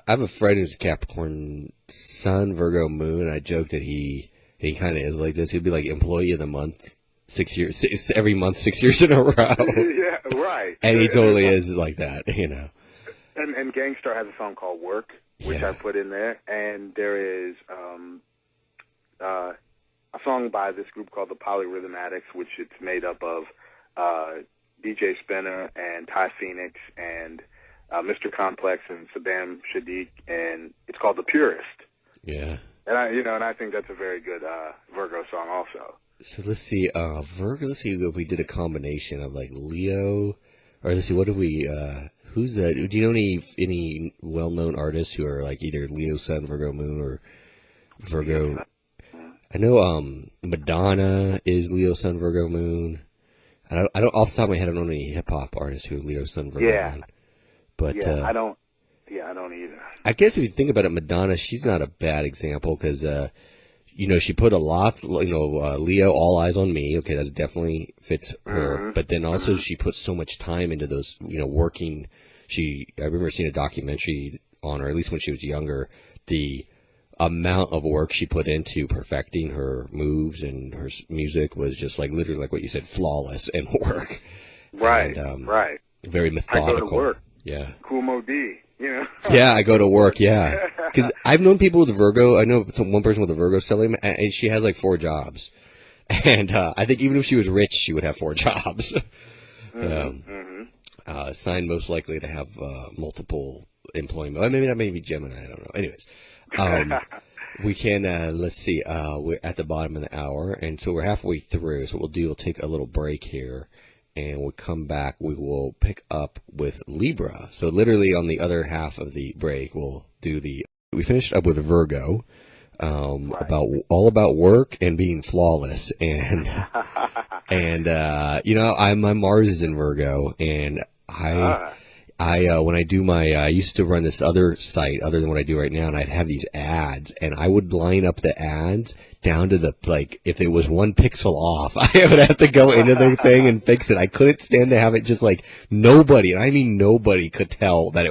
Speaker 2: I have a friend who's a Capricorn Sun, Virgo Moon. I joke that he kind of is like this. He'll be like Employee of the Month, 6 years, every month, 6 years in a row.
Speaker 1: Yeah, right.
Speaker 2: And he totally is like that,
Speaker 1: And Gangstar has a song called Work, which I put in there. And there is a song by this group called the Polyrhythmatics, which it's made up of DJ Spinner and Ty Phoenix and Mr. Complex and Sabam Shadiq, and it's called The Purist.
Speaker 2: Yeah.
Speaker 1: And I think that's a very good Virgo song also.
Speaker 2: So let's see, Virgo. Let's see if we did a combination of like Leo, or let's see, what do we? Who's that? Do you know any well-known artists who are like either Leo Sun, Virgo Moon, or Virgo? I know Madonna is Leo Sun, Virgo Moon. I don't off the top of my head. I don't know any hip hop artists who are Leo Sun, Virgo Moon. But
Speaker 1: I don't either.
Speaker 2: I guess if you think about it, Madonna, she's not a bad example because, she put a lot, Leo, All Eyes on Me. Okay, that definitely fits her. Mm-hmm. But then also she put so much time into those, working. I remember seeing a documentary on her, at least when she was younger, the amount of work she put into perfecting her moves and her music was just like literally like what you said, flawless and work.
Speaker 1: Right, right.
Speaker 2: Very methodical.
Speaker 1: I go to work.
Speaker 2: Yeah.
Speaker 1: Cool Mo D,
Speaker 2: Yeah, I go to work, yeah. Because I've known people with a Virgo. I know one person with a Virgo telling me, and she has like 4 jobs. And I think even if she was rich, she would have 4 jobs. Sign most likely to have multiple employment. Well, maybe that may be Gemini, I don't know. Anyways. We can, let's see, we're at the bottom of the hour, and so we're halfway through. So what we'll do, we'll take a little break here. And we'll come back, we will pick up with Libra. So literally on the other half of the break, we finished up with Virgo, about work and being flawless. And, my Mars is in Virgo, and when I do I used to run this other site other than what I do right now, and I'd have these ads, and I would line up the ads down to if it was 1 pixel off, I would have to go into the thing and fix it. I couldn't stand to have it just like nobody, and I mean nobody could tell that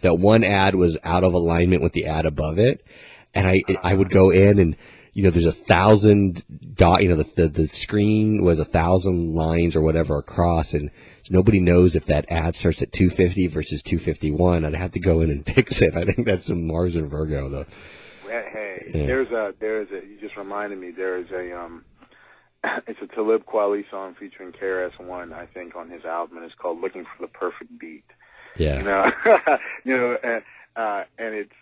Speaker 2: that one ad was out of alignment with the ad above it. And I would go in and, there's 1,000 the screen was 1,000 lines or whatever across, and nobody knows if that ad starts at 250 versus 251. I'd have to go in and fix it. I think that's some Mars and Virgo, though.
Speaker 1: Hey, there's a. You just reminded me. There's it's a Talib Kweli song featuring KRS-One, I think, on his album, and it's called "Looking for the Perfect Beat."
Speaker 2: Yeah.
Speaker 1: And it's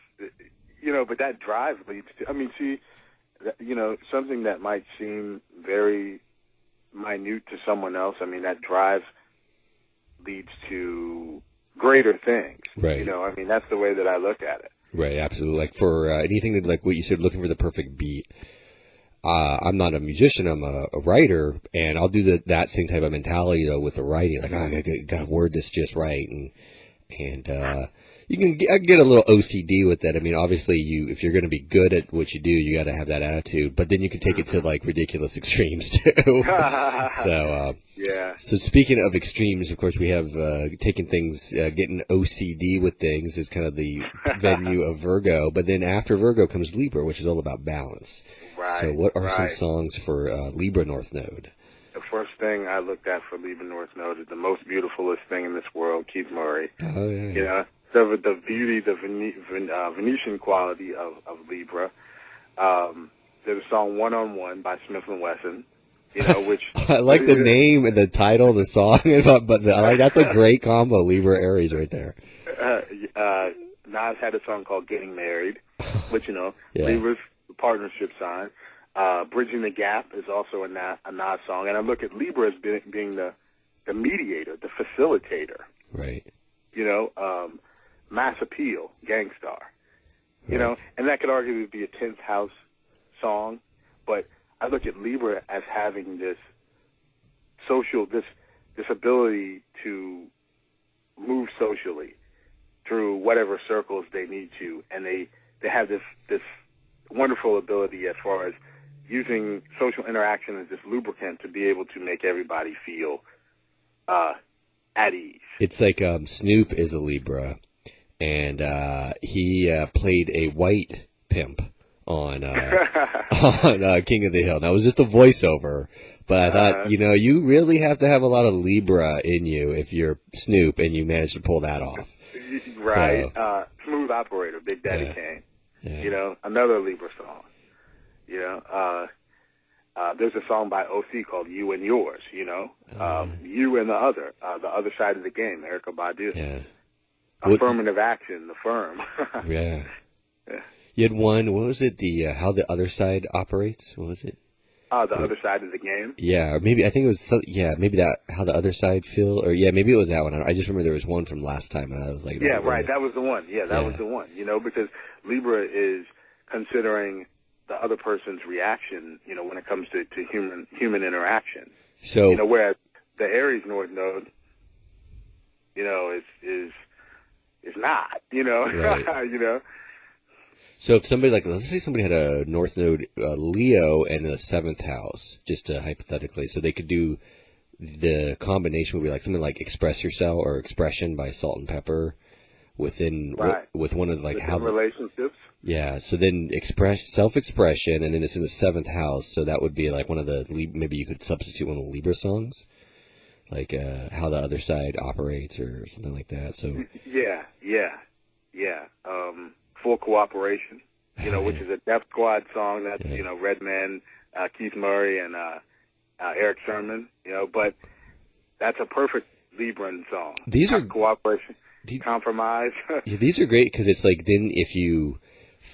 Speaker 1: but that drive leads to. Something that might seem very minute to someone else. I mean, that drive leads to greater things.
Speaker 2: Right.
Speaker 1: That's the way that I look at it.
Speaker 2: Right, absolutely. Like for anything like what you said, looking for the perfect beat. I'm not a musician. I'm a writer, and I'll do that same type of mentality though with the writing. Like, I gotta word this just right, and you can get a little OCD with that. I mean, obviously, if you're going to be good at what you do, you got to have that attitude. But then you can take it to like ridiculous extremes too. So speaking of extremes, of course, we have taken things, getting OCD with things is kind of the venue of Virgo. But then after Virgo comes Libra, which is all about balance.
Speaker 1: Right.
Speaker 2: So what are some songs for Libra North Node?
Speaker 1: The first thing I looked at for Libra North Node is the most beautifulest thing in this world, Keith Murray.
Speaker 2: Oh yeah.
Speaker 1: The beauty, the Venetian quality of Libra. There's a song "One on One" by Smith and Wesson. You know, which
Speaker 2: I like the name and the title of the song, but that's a great combo, Libra Aries right there.
Speaker 1: Nas had a song called "Getting Married," which
Speaker 2: Yeah.
Speaker 1: Libra's partnership sign. "Bridging the Gap" is also a Nas song, and I look at Libra as being the mediator, the facilitator.
Speaker 2: Right.
Speaker 1: Mass Appeal, Gangstar. And that could arguably be a 10th house song, but I look at Libra as having this social, this ability to move socially through whatever circles they need to, and they have this wonderful ability as far as using social interaction as this lubricant to be able to make everybody feel at ease.
Speaker 2: It's like Snoop is a Libra, and he played a white pimp on King of the Hill. Now, it was just a voiceover, but I thought, you really have to have a lot of Libra in you if you're Snoop and you manage to pull that off.
Speaker 1: Right. So, Smooth Operator, Big Daddy Kane.
Speaker 2: Yeah.
Speaker 1: Another Libra song. There's a song by OC called "You and Yours." You and the other side of the game. Erykah Badu.
Speaker 2: Yeah.
Speaker 1: Affirmative action, the firm.
Speaker 2: Yeah. You had one. What was it? The how the other side operates. What was it?
Speaker 1: The other side of the game.
Speaker 2: Yeah, or maybe I think it was. Yeah, maybe that how the other side feel, or maybe it was that one. I just remember there was one from last time, and I was like,
Speaker 1: right, that was the one. Yeah, that was the one. Because Libra is considering the other person's reaction. When it comes to human interaction.
Speaker 2: So
Speaker 1: whereas the Aries North Node, is not.
Speaker 2: Right. So if somebody let's say somebody had a North Node Leo and a 7th house, just hypothetically, so they could do the combination would be like something like Express Yourself or Expression by Salt and Pepper within with one of how
Speaker 1: relationships.
Speaker 2: Yeah, so then self-expression, and then it's in the 7th house, so that would be like one of the maybe you could substitute one of the Libra songs, like How the Other Side Operates or something like that. So
Speaker 1: yeah. Full Cooperation, which is a Def Squad song. That's Redman, Keith Murray, and Eric Sermon. But that's a perfect Libran song.
Speaker 2: These are
Speaker 1: Cooperation, Compromise.
Speaker 2: Yeah, these are great because it's like then if you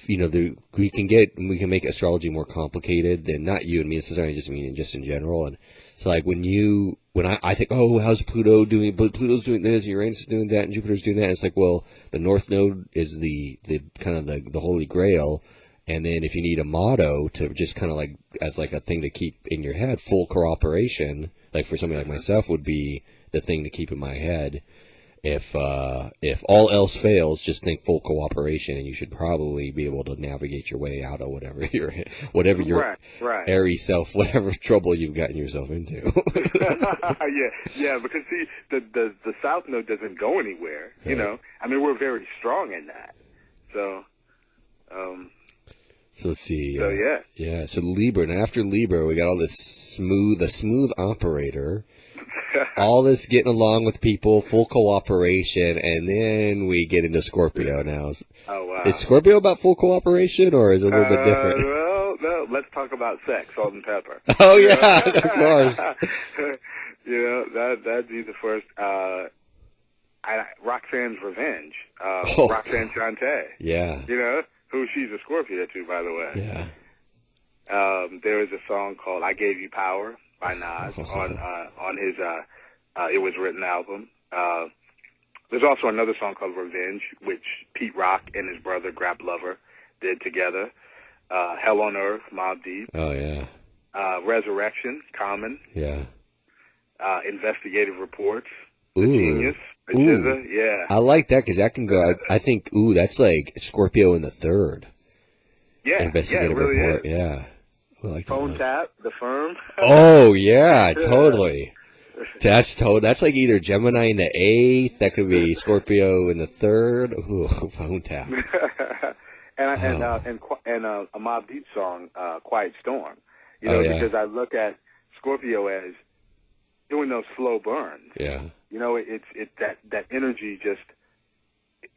Speaker 2: we can make astrology more complicated than not you and me necessarily, just in general. And so like when I think, oh, how's Pluto doing? But Pluto's doing this, Uranus is doing that, and Jupiter's doing that. And it's like, well, the North Node is the kind of the holy grail. And then if you need a motto to just kind of like as like a thing to keep in your head, full cooperation, like for somebody like myself would be the thing to keep in my head. If all else fails, just think full cooperation, and you should probably be able to navigate your way out of whatever your
Speaker 1: right.
Speaker 2: airy self, whatever trouble you've gotten yourself into.
Speaker 1: yeah, because see, the South Node doesn't go anywhere.
Speaker 2: Right.
Speaker 1: We're very strong in that. So,
Speaker 2: so let's see.
Speaker 1: So
Speaker 2: yeah. So Libra, and after Libra, we got all the smooth operator. All this getting along with people, full cooperation, and then we get into Scorpio now.
Speaker 1: Oh, wow.
Speaker 2: Is Scorpio about full cooperation, or is it a little bit different?
Speaker 1: Well, no, let's talk about sex, salt and pepper.
Speaker 2: Oh, yeah, of course.
Speaker 1: That'd be the first. Roxanne's Revenge. Roxanne Shante.
Speaker 2: Yeah.
Speaker 1: Who she's a Scorpio too, by the way.
Speaker 2: Yeah.
Speaker 1: There is a song called "I Gave You Power" by Nas on his It Was Written album. There's also another song called "Revenge," which Pete Rock and his brother Grap Lover did together. "Hell on Earth," Mobb Deep.
Speaker 2: Oh yeah.
Speaker 1: "Resurrection," Common.
Speaker 2: Yeah.
Speaker 1: "Investigative Reports," The
Speaker 2: Ooh.
Speaker 1: Genius. Yeah.
Speaker 2: I like that because that can go. I think that's like Scorpio in the 3rd.
Speaker 1: Yeah.
Speaker 2: Investigative
Speaker 1: it really
Speaker 2: Report.
Speaker 1: is.
Speaker 2: Yeah. I like
Speaker 1: Phone Tap, The Firm.
Speaker 2: Oh yeah, totally. That's like either Gemini in the 8th. That could be Scorpio in the 3rd. Ooh, Phone Tap.
Speaker 1: and a Mobb Deep song, "Quiet Storm." Because I look at Scorpio as doing those slow burns.
Speaker 2: Yeah.
Speaker 1: It's that energy just,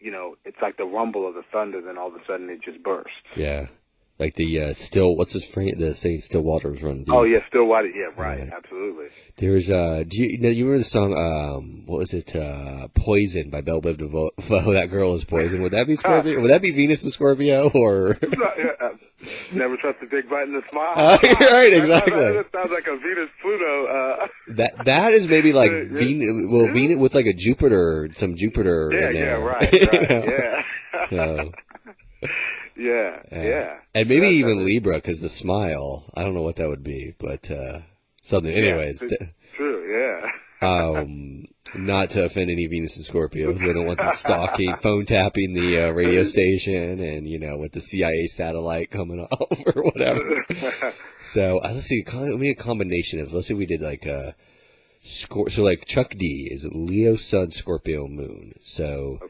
Speaker 1: it's like the rumble of the thunder, then all of a sudden it just bursts.
Speaker 2: Yeah. Like the still, what's his frame? The saying "Still Waters Run Deep."
Speaker 1: Oh yeah, still water. Yeah, right. Absolutely.
Speaker 2: There's do you remember the song? What was it? "Poison" by Belle Biv DeVoe. That girl is poison. Would that be Scorpio? Would that be Venus and Scorpio? Or
Speaker 1: never trust a big butt and a smile.
Speaker 2: Right, exactly.
Speaker 1: That sounds like a Venus Pluto.
Speaker 2: That is maybe like Venus. Well, Venus with like a Jupiter, some Jupiter.
Speaker 1: Yeah, right.
Speaker 2: So,
Speaker 1: yeah.
Speaker 2: And maybe even Libra, because the smile. I don't know what that would be, but something. Anyways.
Speaker 1: True, yeah.
Speaker 2: Not to offend any Venus and Scorpio. We don't want them stalking, phone tapping the radio station and, with the CIA satellite coming off or whatever. So, let's see, maybe a combination of, let's say we did like so like Chuck D is Leo, Sun, Scorpio, Moon. So,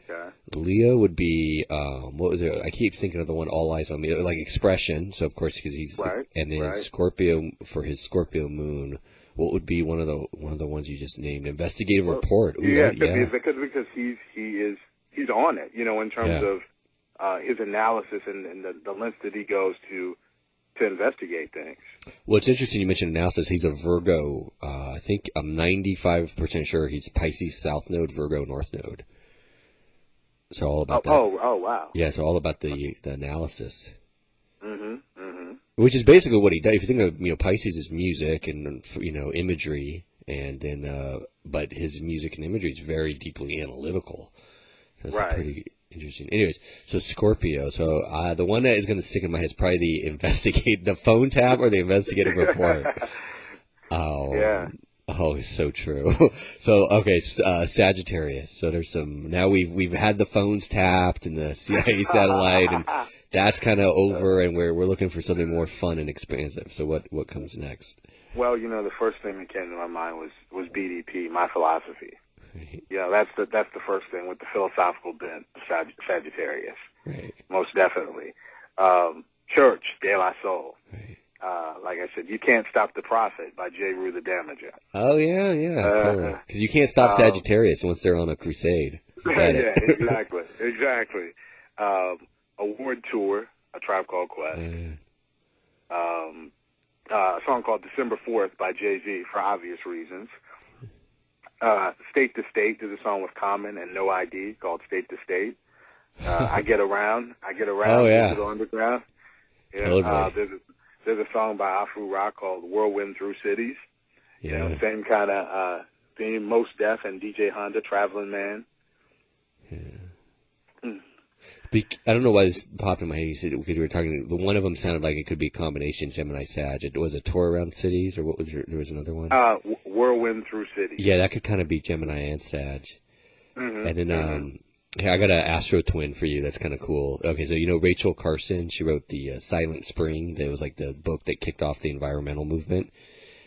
Speaker 2: Leo would be, what was it? I keep thinking of the one All Eyes on Me, like Expression. So, of course, because he's, and then Scorpio for his Scorpio Moon. What would be one of the ones you just named? Investigative report. Ooh,
Speaker 1: because he's on it. In terms of his analysis and the lengths that he goes to investigate things.
Speaker 2: Well, it's interesting you mentioned analysis. He's a Virgo. I think I'm 95% sure he's Pisces South Node, Virgo North Node. So all about that.
Speaker 1: Oh, wow.
Speaker 2: Yeah, so all about the analysis.
Speaker 1: Mm-hmm.
Speaker 2: Which is basically what he does. If you think of, Pisces is music and, imagery, and then, but his music and imagery is very deeply analytical. So it's pretty interesting. Anyways, so Scorpio. So, the one that is going to stick in my head is probably the phone tab or the investigative report. Oh, it's so true. So, okay, Sagittarius. So there's now we've had the phones tapped and the CIA satellite, and that's kind of over, and we're looking for something more fun and expansive. So what comes next?
Speaker 1: Well, the first thing that came to my mind was BDP, my philosophy. Right. That's the first thing with the philosophical bent, Sagittarius. Right. Most definitely. Church, De La Soul. Right. Like I said, You Can't Stop the Prophet by J. Rue the Damager.
Speaker 2: Oh, yeah, totally. Because you can't stop Sagittarius once they're on a crusade.
Speaker 1: Yeah, exactly. Award Tour, A Tribe Called Quest. A song called December 4th by Jay-Z for obvious reasons. State to State, there's a song with Common and No ID called State to State. I Get Around,
Speaker 2: oh, yeah.
Speaker 1: Digital Underground.
Speaker 2: Totally.
Speaker 1: There's a song by Afro Rock called Whirlwind Through Cities.
Speaker 2: Yeah.
Speaker 1: Same kind of theme, Mos Def and DJ Honda, Traveling Man.
Speaker 2: Yeah. I don't know why this popped in my head. You said because we were talking. The one of them sounded like it could be a combination Gemini Sag. It was a tour around cities, or what was there? There was another one.
Speaker 1: Whirlwind Through Cities. Yeah,
Speaker 2: that could kind of be Gemini and Sag.
Speaker 1: Mm-hmm.
Speaker 2: And then I got an Astro Twin for you. That's kind of cool. Okay, so Rachel Carson. She wrote the Silent Spring. That was like the book that kicked off the environmental movement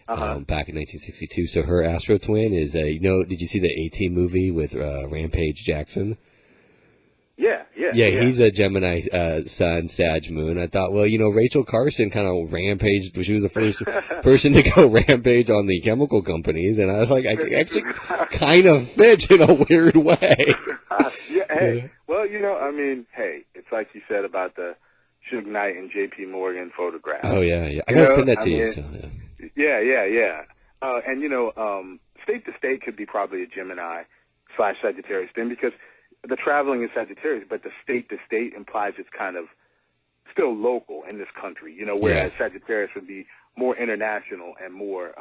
Speaker 2: back in 1962. So her Astro Twin is did you see the A-Team movie with Rampage Jackson? Yeah, he's a Gemini Sun, Sag Moon. I thought, well, Rachel Carson kind of rampaged. She was the first person to go rampage on the chemical companies, and I was like, I actually kind of fit in a weird way.
Speaker 1: Well, it's like you said about the Suge Knight and J.P. Morgan photograph.
Speaker 2: Oh, yeah. I got to send that to you. So,
Speaker 1: yeah. And, State to State could be probably a Gemini/Sagittarius thing because the traveling is Sagittarius, but the state to state implies it's kind of still local in this country, whereas Sagittarius would be more international and more,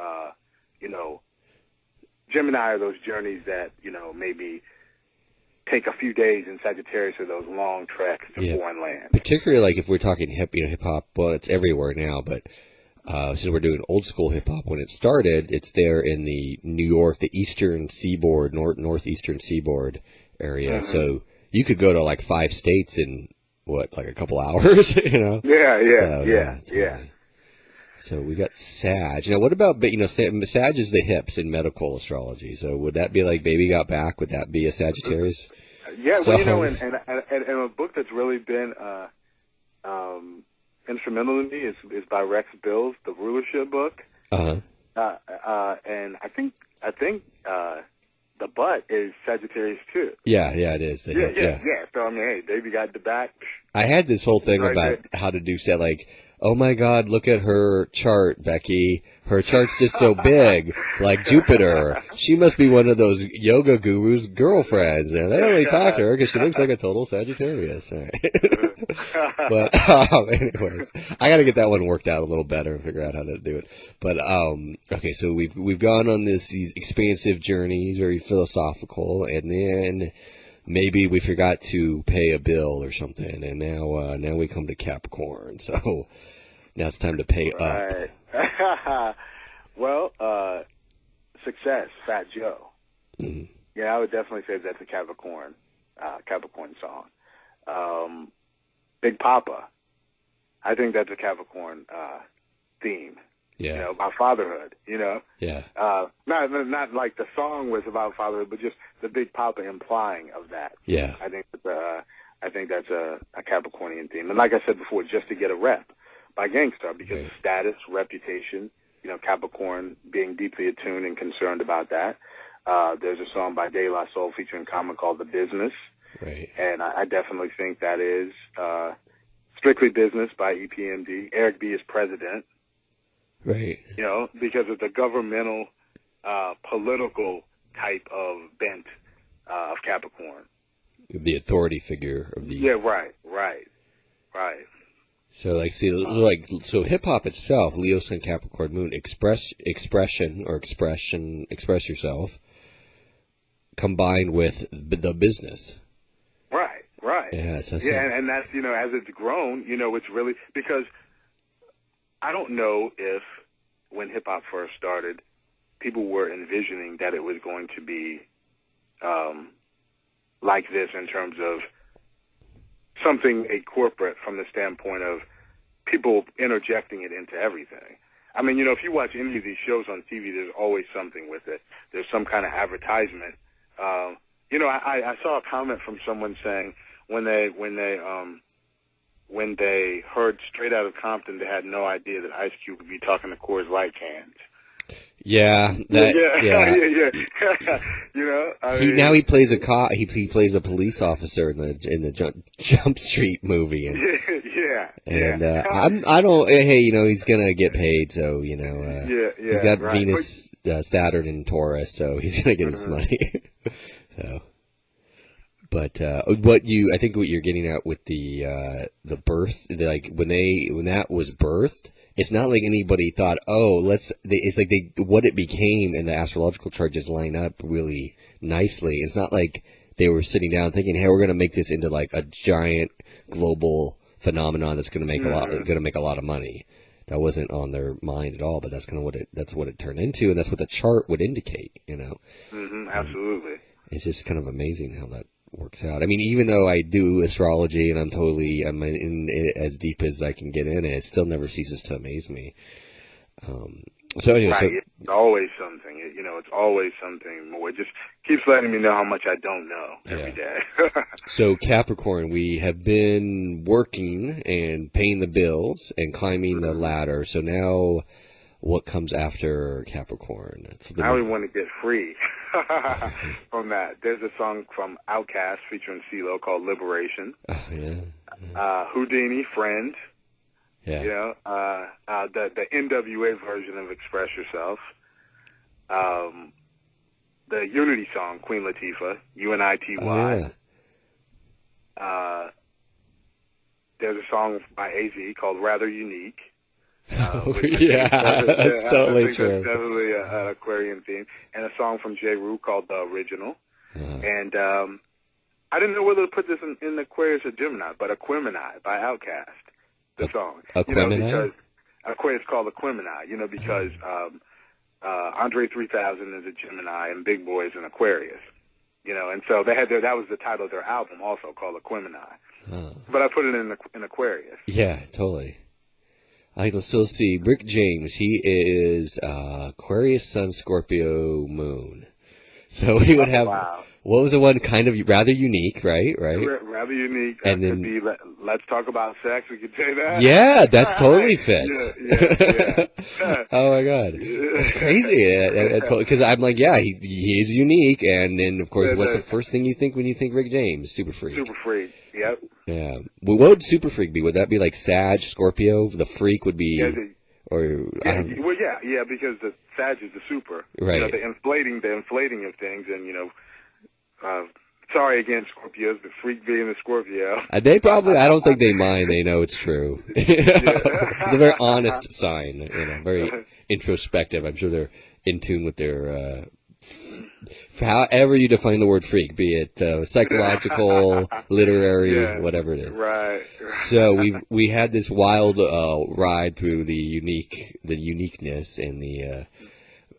Speaker 1: Gemini are those journeys that, maybe take a few days, and Sagittarius are those long treks to foreign land.
Speaker 2: Particularly like if we're talking hip hop, well, it's everywhere now, but since we're doing old school hip hop, when it started, it's there in the New York, the eastern seaboard, northeastern seaboard area. Mm-hmm. So you could go to like 5 states in like a couple hours,
Speaker 1: Yeah.
Speaker 2: So we got Sag. Now, what about, Sag is the hips in medical astrology. So would that be like Baby Got Back? Would that be a Sagittarius?
Speaker 1: Yeah, well, and a book that's really been instrumental to me is by Rex Bills, the Rulership book.
Speaker 2: Uh-huh.
Speaker 1: And I think the butt is Sagittarius too.
Speaker 2: Yeah, it is.
Speaker 1: Yeah. So hey, Baby Got the Back.
Speaker 2: I had this whole thing
Speaker 1: Right
Speaker 2: about
Speaker 1: there.
Speaker 2: how to do set, like, oh my God, look at her chart, Becky. Her chart's just so big, like Jupiter. She must be one of those yoga gurus' girlfriends. And they only talk to her because she looks like a total Sagittarius. All right. But anyways, I got to get that one worked out a little better and figure out how to do it. But okay, so we've gone on these expansive journeys, very philosophical, and then maybe we forgot to pay a bill or something, and now we come to Capricorn. So now it's time to pay up.
Speaker 1: Well, success, Fat Joe.
Speaker 2: Mm.
Speaker 1: Yeah, I would definitely say that's a Capricorn song. Big Papa. I think that's a Capricorn theme.
Speaker 2: Yeah.
Speaker 1: You know, about fatherhood. You know.
Speaker 2: Yeah.
Speaker 1: Not like the song was about fatherhood, but just the Big Papa implying of that.
Speaker 2: Yeah.
Speaker 1: I think that's a Capricornian theme. And like I said before, just to get a rep by Gangstar because of status, reputation. You know, Capricorn being deeply attuned and concerned about that. There's a song by De La Soul featuring Common called The Business.
Speaker 2: Right.
Speaker 1: And I definitely think that is Strictly Business by EPMD. Eric B. is president.
Speaker 2: Right.
Speaker 1: You know, because of the governmental, political type of bent of Capricorn.
Speaker 2: The authority figure of the...
Speaker 1: Yeah, right.
Speaker 2: So, like, see, like, so hip-hop itself, Leo, Sun, Capricorn, Moon, express yourself, combined with the business.
Speaker 1: Right.
Speaker 2: Yeah, so
Speaker 1: and that's, you know, as it's grown, you know, it's really, because I don't know if when hip-hop first started, people were envisioning that it was going to be like this in terms of something a corporate from the standpoint of people interjecting it into everything. I mean, you know, if you watch any of these shows on TV, there's always something with it. There's some kind of advertisement. You know, I saw a comment from someone saying when they heard Straight Outta Compton, they had no idea that Ice Cube would be talking to Coors Light cans.
Speaker 2: Yeah.
Speaker 1: You know,
Speaker 2: now he plays a cop. He plays a police officer in the Jump Street movie. And, I don't. Hey, you know, he's gonna get paid, so you know. He's got Venus, Saturn, and Taurus, so he's gonna get his money. So. But I think what you're getting at with the birth, like when that was birthed, it's not like anybody thought, it's like what it became, and the astrological chart just line up really nicely. It's not like they were sitting down thinking, hey, we're going to make this into like a giant global phenomenon that's going to make a lot of money. That wasn't on their mind at all, but that's kind of what it turned into, and that's what the chart would indicate, you know.
Speaker 1: Mm-hmm, absolutely.
Speaker 2: It's just kind of amazing how that works out. I mean, even though I do astrology and I'm in it as deep as I can get in it still never ceases to amaze me. So anyway,
Speaker 1: it's always something. You know, it's always something more. It just keeps letting me know how much I don't know every day.
Speaker 2: So Capricorn, we have been working and paying the bills and climbing the ladder. So now, what comes after Capricorn?
Speaker 1: Now we want to get free from that. There's a song from Outkast featuring CeeLo called Liberation. Houdini, Friend.
Speaker 2: Yeah.
Speaker 1: You know, the NWA version of Express Yourself. The Unity song, Queen Latifah, UNITY. There's a song by AZ called Rather Unique.
Speaker 2: That's totally true.
Speaker 1: That's definitely an Aquarian theme. And a song from J. Rue called The Original. And I didn't know whether to put this in Aquarius or Gemini, but Aquemini by Outkast, the song.
Speaker 2: Aquemini?
Speaker 1: You know, because Aquarius called Aquemini, you know, because Andre 3000 is a Gemini and Big Boy is an Aquarius. You know, and so that was the title of their album also, called Aquemini. But I put it in Aquarius.
Speaker 2: Yeah, totally. I can still see Rick James. He is Aquarius, Sun, Scorpio, Moon. So he would have.
Speaker 1: Wow.
Speaker 2: What was the one? Kind of rather unique, right?
Speaker 1: Rather unique.
Speaker 2: And then
Speaker 1: could be Let's Talk About Sex. We could say that.
Speaker 2: Yeah, that's totally fits.
Speaker 1: Yeah.
Speaker 2: Oh my God, that's crazy. Because I'm like, yeah, he is unique. And then of course, what's the first thing you think when you think Rick James? Super Freak.
Speaker 1: Super Freak. Yep.
Speaker 2: Yeah. Well, what would super freak be? Would that be like Sag, Scorpio? The freak would be,
Speaker 1: because the Sag is the super.
Speaker 2: Right.
Speaker 1: You know, the inflating of things, and sorry again, Scorpios, the freak being the Scorpio.
Speaker 2: They probably, I don't think they mind. They know it's true. It's a very honest sign, very introspective. I'm sure they're in tune with their, however you define the word freak, be it psychological, literary, whatever it is.
Speaker 1: Right.
Speaker 2: So we had this wild ride through the uniqueness and the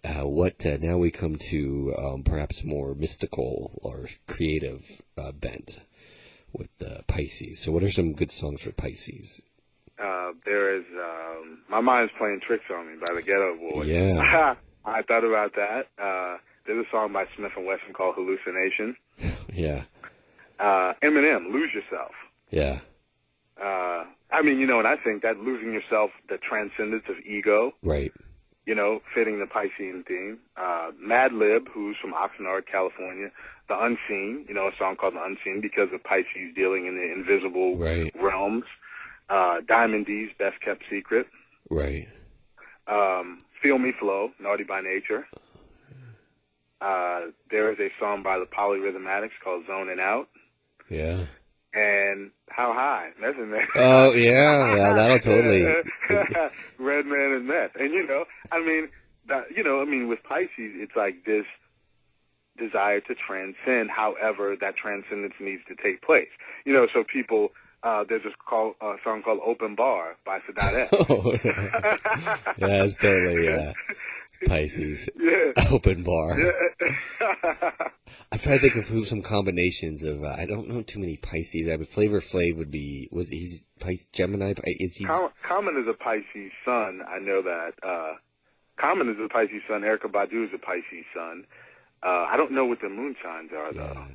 Speaker 2: now we come to perhaps more mystical or creative bent with Pisces. So what are some good songs for Pisces?
Speaker 1: There is My Mind's Playing Tricks on Me by the Ghetto Boys.
Speaker 2: Yeah.
Speaker 1: I thought about that. There's a song by Smith & Wesson called Hallucination.
Speaker 2: Yeah.
Speaker 1: Eminem, Lose Yourself.
Speaker 2: Yeah.
Speaker 1: And I think that losing yourself, the transcendence of ego.
Speaker 2: Right.
Speaker 1: Fitting the Piscean theme. Mad Lib, who's from Oxnard, California. The Unseen, a song called The Unseen because of Pisces dealing in the invisible realms. Diamond D's Best Kept Secret.
Speaker 2: Right.
Speaker 1: Feel Me Flow, Naughty by Nature. There is a song by the Polyrhythmatics called Zoning Out.
Speaker 2: Yeah.
Speaker 1: And How High, Meth and Meth.
Speaker 2: Oh, yeah, that'll totally.
Speaker 1: Redman and Meth. And, with Pisces, it's like this desire to transcend, however that transcendence needs to take place. So people, there's a song called Open Bar by Sadat X.
Speaker 2: Oh, yeah, it's totally Pisces.
Speaker 1: Yeah.
Speaker 2: Open Bar.
Speaker 1: Yeah.
Speaker 2: I'm trying to think of some combinations of. I don't know too many Pisces. Flavor Flav would be. He's Gemini? Is he?
Speaker 1: Common is a Pisces sun. I know that. Common is a Pisces sun. Erykah Badu is a Pisces sun. I don't know what the moon signs are though.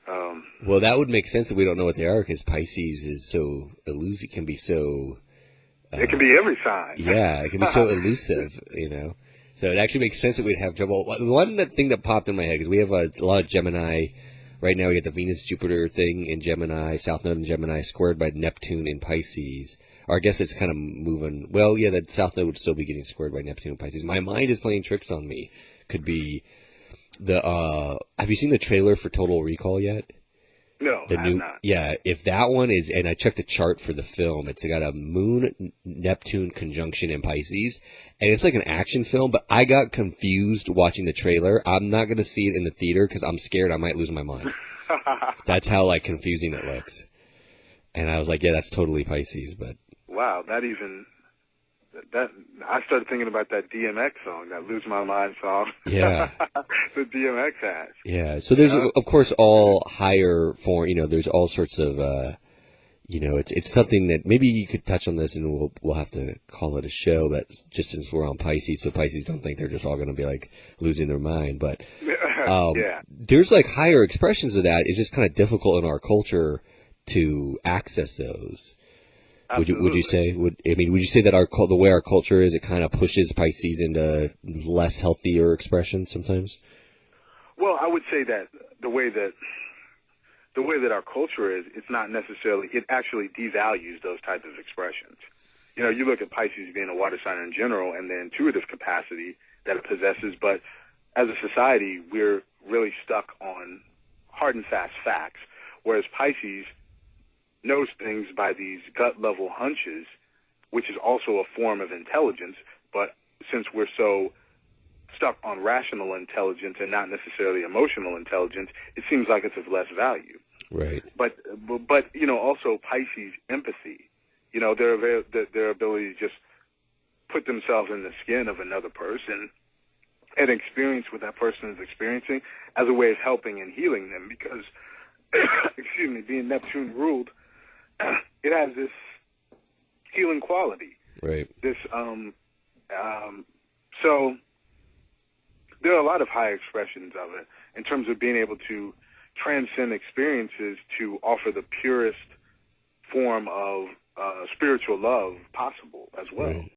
Speaker 2: Yeah. Well, that would make sense that we don't know what they are because Pisces is so elusive. Can be so.
Speaker 1: It can be every sign.
Speaker 2: Yeah, it can be so elusive. So it actually makes sense that we'd have trouble. One thing that popped in my head, because we have a lot of Gemini. Right now we get the Venus-Jupiter thing in Gemini, South Node in Gemini, squared by Neptune in Pisces. Or I guess it's kind of moving. Well, yeah, that South Node would still be getting squared by Neptune in Pisces. My mind is playing tricks on me. Could be have you seen the trailer for Total Recall yet?
Speaker 1: No, I have not.
Speaker 2: Yeah, if that one is, and I checked the chart for the film, it's got a Moon-Neptune conjunction in Pisces, and it's like an action film, but I got confused watching the trailer. I'm not going to see it in the theater because I'm scared I might lose my mind. That's how, confusing it looks. And I was like, yeah, that's totally Pisces, but...
Speaker 1: Wow, I started thinking about that DMX song, that Lose My Mind song.
Speaker 2: Yeah.
Speaker 1: The DMX has.
Speaker 2: Yeah. So there's, of course, all higher form, there's all sorts of, it's something that maybe you could touch on this and we'll have to call it a show, but just since we're on Pisces, so Pisces don't think they're just all going to be losing their mind. But, there's higher expressions of that. It's just kind of difficult in our culture to access those. Would you say would you say that the way our culture is, it kind of pushes Pisces into less healthier expression sometimes?
Speaker 1: Well, I would say that the way that our culture is, it's not necessarily, it actually devalues those types of expressions. You look at Pisces being a water sign in general and the intuitive capacity that it possesses, but as a society, we're really stuck on hard and fast facts, whereas Pisces knows things by these gut-level hunches, which is also a form of intelligence, but since we're so stuck on rational intelligence and not necessarily emotional intelligence, it seems like it's of less value.
Speaker 2: Right.
Speaker 1: But also Pisces empathy, their ability to just put themselves in the skin of another person and experience what that person is experiencing as a way of helping and healing them because, being Neptune ruled, it has this healing quality.
Speaker 2: Right.
Speaker 1: So there are a lot of high expressions of it in terms of being able to transcend experiences to offer the purest form of spiritual love possible as well.
Speaker 2: Right.